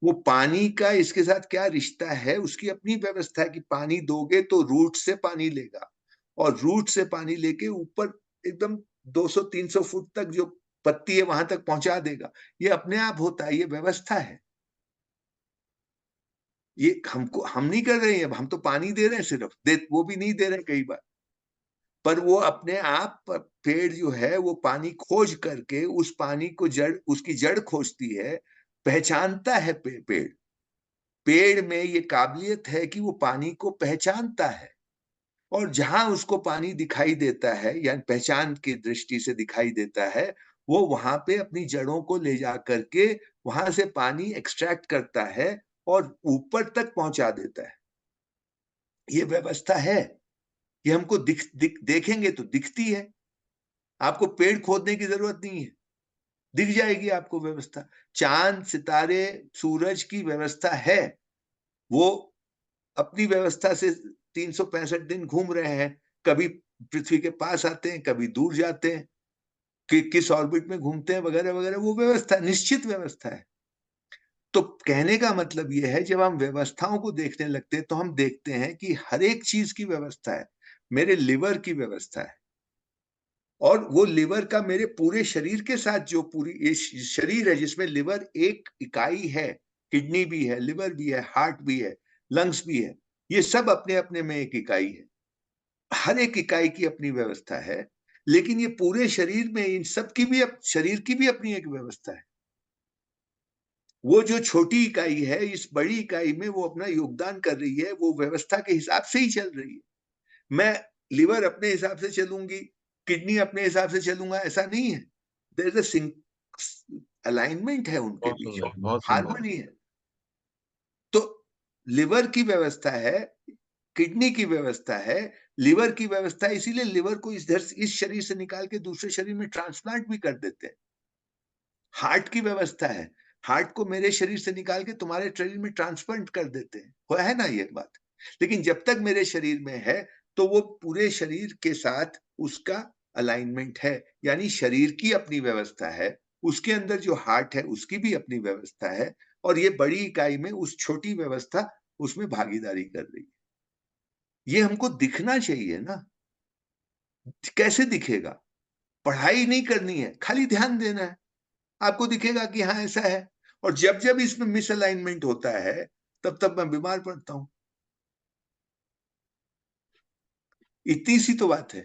वो पानी का इसके साथ क्या रिश्ता है, उसकी अपनी व्यवस्था है कि पानी दोगे तो रूट से पानी लेगा, और रूट से पानी लेके ऊपर एकदम 200-300 फुट तक जो पत्ती है वहां तक पहुंचा देगा। ये अपने आप होता है, ये व्यवस्था है। ये हमको, हम नहीं कर रहे हैं, हम तो पानी दे रहे हैं सिर्फ, वो भी नहीं दे रहे कई बार। पर वो अपने आप पेड़ जो है वो पानी खोज करके उस पानी को, जड़ उसकी जड़ खोजती है, पहचानता है पेड़। पेड़ में ये काबिलियत है कि वो पानी को पहचानता है, और जहां उसको पानी दिखाई देता है, यानी पहचान की दृष्टि से दिखाई देता है, वो वहां पे अपनी जड़ों को ले जा करके वहां से पानी एक्सट्रैक्ट करता है और ऊपर तक पहुंचा देता है। ये व्यवस्था है। ये हमको देखेंगे तो दिखती है। आपको पेड़ खोदने की जरूरत नहीं है, दिख जाएगी आपको व्यवस्था। चांद, सितारे, सूरज की व्यवस्था है। वो अपनी व्यवस्था से 365 दिन घूम रहे हैं। कभी पृथ्वी के पास आते हैं, कभी दूर जाते हैं, कि किस ऑर्बिट में घूमते हैं, वगैरह वगैरह। वो व्यवस्था निश्चित व्यवस्था है। तो कहने का मतलब यह है, जब हम व्यवस्थाओं को देखने लगते हैं तो हम देखते हैं कि हर एक चीज की व्यवस्था है। मेरे लिवर की व्यवस्था है, और वो लिवर का मेरे पूरे शरीर के साथ, जो पूरी ये शरीर है जिसमें लिवर एक इकाई है, किडनी भी है, लिवर भी है, हार्ट भी है, लंग्स भी है, ये सब अपने अपने में एक इकाई है। हर एक इकाई की अपनी व्यवस्था है। लेकिन ये पूरे शरीर में इन सब की भी, शरीर की भी अपनी एक व्यवस्था है। वो जो छोटी इकाई है इस बड़ी इकाई में वो अपना योगदान कर रही है, वो व्यवस्था के हिसाब से ही चल रही है। मैं लिवर अपने हिसाब से चलूंगी, किडनी अपने हिसाब से चलूंगा, ऐसा नहीं है। देयर इज अ अलाइनमेंट है उनके बहुत बीच में, सुंदर, बहुत सुंदर। हार्मनी है। तो लिवर की व्यवस्था है, किडनी की व्यवस्था है, लिवर की व्यवस्था है, इसीलिए लिवर को इस शरीर से निकाल के दूसरे शरीर में ट्रांसप्लांट भी कर देते हैं। हार्ट की व्यवस्था है, हार्ट को मेरे शरीर से निकाल के तुम्हारे शरीर में ट्रांसप्लांट कर देते हैं, हो है ना ये बात। लेकिन जब तक मेरे शरीर में है तो वो पूरे शरीर के साथ उसका अलाइनमेंट है। यानी शरीर की अपनी व्यवस्था है, उसके अंदर जो हार्ट है उसकी भी अपनी व्यवस्था है, और ये बड़ी इकाई में उस छोटी व्यवस्था उसमें भागीदारी कर रही है। ये हमको दिखना चाहिए ना। कैसे दिखेगा? पढ़ाई नहीं करनी है, खाली ध्यान देना है, आपको दिखेगा कि हाँ ऐसा है। और जब जब इसमें मिसअलाइनमेंट होता है तब तब मैं बीमार पड़ता हूं। इतनी सी तो बात है।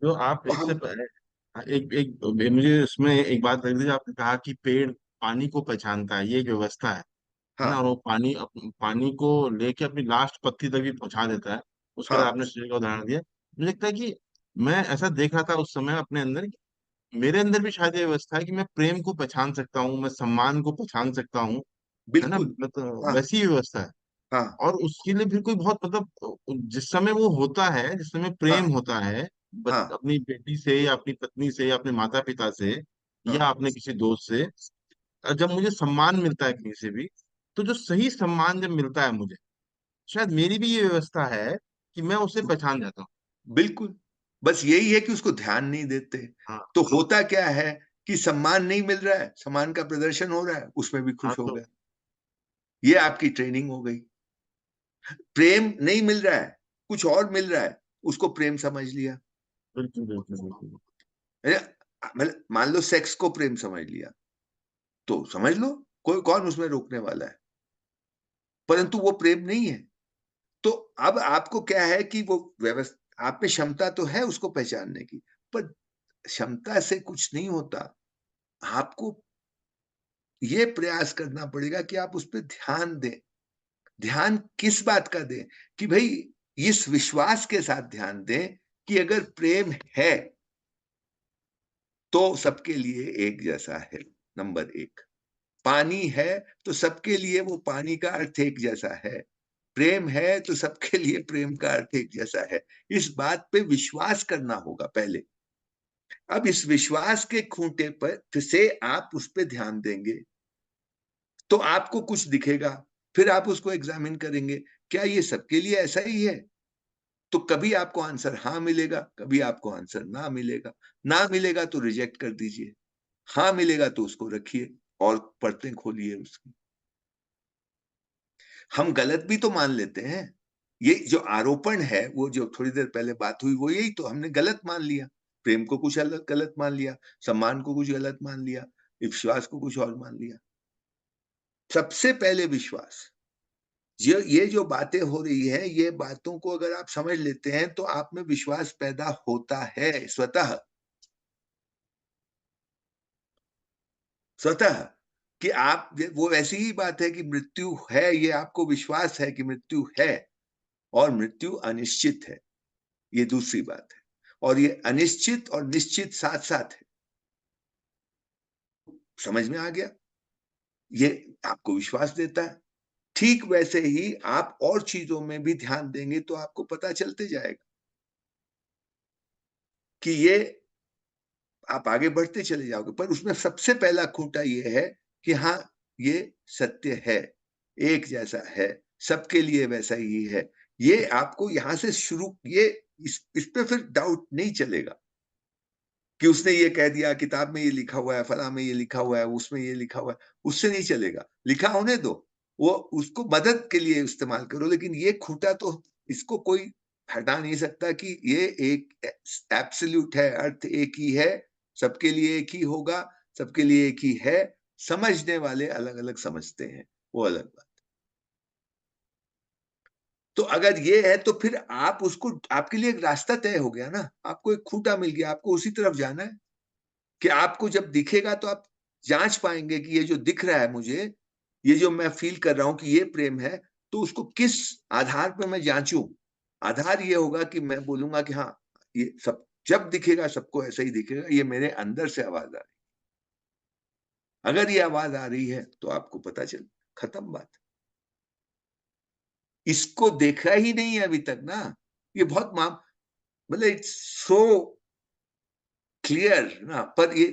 जो आप और इससे हम, पहले एक एक मुझे इसमें एक बात लग रही है, आपने कहा कि पेड़ पानी को पहचानता है, ये एक व्यवस्था है ना। और हाँ वो पानी को लेके अपनी लास्ट पत्ती तक भी पहुंचा देता है। उसके बाद हाँ आपने शरीर का उदाहरण दिया, मुझे लगता है कि मैं ऐसा देख रहा था उस समय अपने अंदर कि मेरे अंदर भी शायद ये व्यवस्था है कि मैं प्रेम को पहचान सकता हूँ, मैं सम्मान को पहचान सकता हूँ, है ना। बिल्कुल। मतलब हाँ वैसी ही व्यवस्था है। हाँ और उसके लिए फिर कोई बहुत, मतलब जिस समय वो होता है, जिस समय प्रेम हाँ होता है, हाँ अपनी बेटी से या अपनी पत्नी से या अपने माता पिता से हाँ या अपने किसी दोस्त से, और जब मुझे सम्मान मिलता है कहीं से भी, तो जो सही सम्मान जब मिलता है मुझे, शायद मेरी भी ये व्यवस्था है कि मैं उसे पहचान जाता हूँ। बिल्कुल। बस यही है कि उसको ध्यान नहीं देते। हाँ। तो होता क्या है कि सम्मान नहीं मिल रहा है, सम्मान का प्रदर्शन हो रहा है, उसमें भी हाँ खुश हो तो गया। ये आपकी ट्रेनिंग हो गई। प्रेम नहीं मिल रहा है, कुछ और मिल रहा है, उसको प्रेम समझ लिया। बिल्कुल बिल्कुल बिल्कुल। मतलब मान लो सेक्स को प्रेम समझ लिया, तो समझ लो, कोई कौन उसमें रोकने वाला है, परंतु वो प्रेम नहीं है। तो अब आपको क्या है कि वो व्यवस्था, आप में क्षमता तो है उसको पहचानने की, पर क्षमता से कुछ नहीं होता। आपको ये प्रयास करना पड़ेगा कि आप उस पर ध्यान दें। ध्यान किस बात का दें? कि भाई इस विश्वास के साथ ध्यान दें कि अगर प्रेम है तो सबके लिए एक जैसा है। नंबर एक, पानी है तो सबके लिए वो पानी का अर्थ एक जैसा है। प्रेम है तो सबके लिए प्रेम का अर्थ एक जैसा है। इस बात पे विश्वास करना होगा पहले। अब इस विश्वास के खूंटे पर से आप उस पर ध्यान देंगे तो आपको कुछ दिखेगा। फिर आप उसको एग्जामिन करेंगे, क्या ये सबके लिए ऐसा ही है? तो कभी आपको आंसर हाँ मिलेगा, कभी आपको आंसर ना मिलेगा। ना मिलेगा तो रिजेक्ट कर दीजिए, हाँ मिलेगा तो उसको रखिए और परतें खोलिए उसकी। हम गलत भी तो मान लेते हैं। ये जो आरोपण है, वो जो थोड़ी देर पहले बात हुई, वो यही तो, हमने गलत मान लिया। प्रेम को कुछ अलग गलत मान लिया, सम्मान को कुछ गलत मान लिया, विश्वास को कुछ और मान लिया। सबसे पहले विश्वास। ये जो बातें हो रही है, ये बातों को अगर आप समझ लेते हैं तो आप में विश्वास पैदा होता है स्वतः। स्वतः कि आप, वो ऐसी ही बात है कि मृत्यु है, ये आपको विश्वास है कि मृत्यु है, और मृत्यु अनिश्चित है, ये दूसरी बात है। और ये अनिश्चित और निश्चित साथ साथ है। समझ में आ गया? ये आपको विश्वास देता है। ठीक वैसे ही आप और चीजों में भी ध्यान देंगे तो आपको पता चलते जाएगा कि ये, आप आगे बढ़ते चले जाओगे। पर उसमें सबसे पहला खूंटा ये है कि हाँ, ये सत्य है, एक जैसा है, सबके लिए वैसा ही है। ये आपको यहां से शुरू, ये इस पे फिर डाउट नहीं चलेगा कि उसने ये कह दिया, किताब में ये लिखा हुआ है, फला में ये लिखा हुआ है, उसमें ये लिखा हुआ है। उससे नहीं चलेगा, लिखा होने दो, वो उसको मदद के लिए इस्तेमाल करो, लेकिन ये खूंटा तो, इसको कोई हटा नहीं सकता कि ये एक एब्सोल्यूट है, अर्थ एक ही है, सबके लिए एक ही होगा, सबके लिए एक ही है। समझने वाले अलग अलग समझते हैं, वो अलग बात। तो अगर ये है तो फिर आप उसको, आपके लिए एक रास्ता तय हो गया ना, आपको एक खूंटा मिल गया, आपको उसी तरफ जाना है। कि आपको जब दिखेगा तो आप जांच पाएंगे कि ये जो दिख रहा है मुझे, ये जो मैं फील कर रहा हूं कि ये प्रेम है, तो उसको किस आधार पर मैं जांचूं? आधार ये होगा कि मैं बोलूंगा कि हाँ, ये सब जब दिखेगा सबको ऐसा ही दिखेगा, ये मेरे अंदर से आवाज आ रही। अगर ये आवाज आ रही है तो आपको पता चल, खत्म बात। इसको देखा ही नहीं है अभी तक ना। ये बहुत मतलब इट्स सो क्लियर ना, पर ये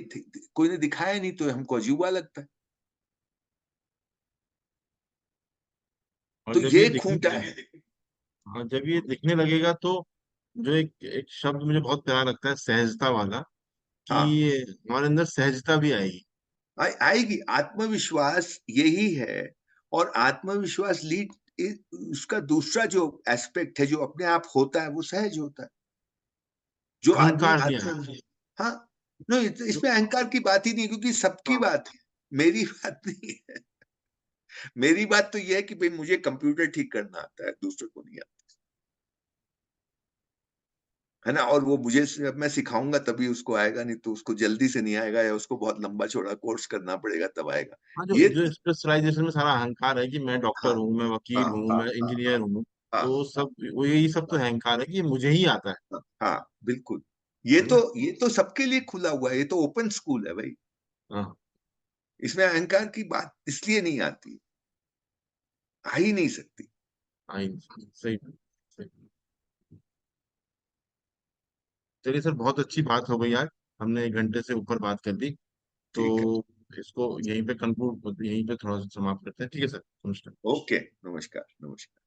कोई ने दिखाया नहीं तो हमको अजूबा लगता है। और तो जब ये ये दिखने, खूंटा है। हाँ जब ये दिखने लगेगा तो जो एक एक शब्द मुझे बहुत प्यारा लगता है, सहजता वाला, कि हाँ, हमारे अंदर सहजता भी आएगी। आएगी। आत्मविश्वास यही है। और आत्मविश्वास लीड, उसका दूसरा जो एस्पेक्ट है, जो अपने आप होता है, वो सहज होता है। जो आदमी अहंकार नहीं आत्म, आना चाहिए। हाँ, नो, जो इसमें अहंकार की बात ही नहीं, क्योंकि सबकी हाँ बात है, मेरी बात नहीं है। मेरी बात तो ये है कि भाई मुझे कंप्यूटर ठीक करना आता है, दूसरे को नहीं आता, है ना। और वो मुझे, मैं सिखाऊंगा तभी उसको आएगा, नहीं तो उसको जल्दी से नहीं आएगा, या उसको बहुत लंबा चौड़ा कोर्स करना पड़ेगा तब आएगा। हाँ, जो ये, जो स्पेशलाइजेशन में सारा अहंकार है कि मैं डॉक्टर हाँ, हूँ, मैं हाँ, वकील हूँ, हाँ, मैं हाँ, हाँ, इंजीनियर हूँ, हाँ, तो सब वो यही सब तो अहंकार है कि ये मुझे ही आता हाँ, बिल्कुल। ये है तो, ना। ये तो सबके लिए खुला हुआ है, ये तो ओपन स्कूल है भाई। हाँ। इसमें अहंकार की बात इसलिए नहीं आती, आ ही नहीं सकती। हाँ, सही सही। चलिए सर, बहुत अच्छी बात हो गई आज, हमने 1 घंटे से ऊपर बात कर ली। तो ठीक है। इसको यहीं पे कंक्लूड, यहीं पे थोड़ा सा समाप्त करते हैं, ठीक है सर, नमस्कार। ओके, नमस्कार, नमस्कार।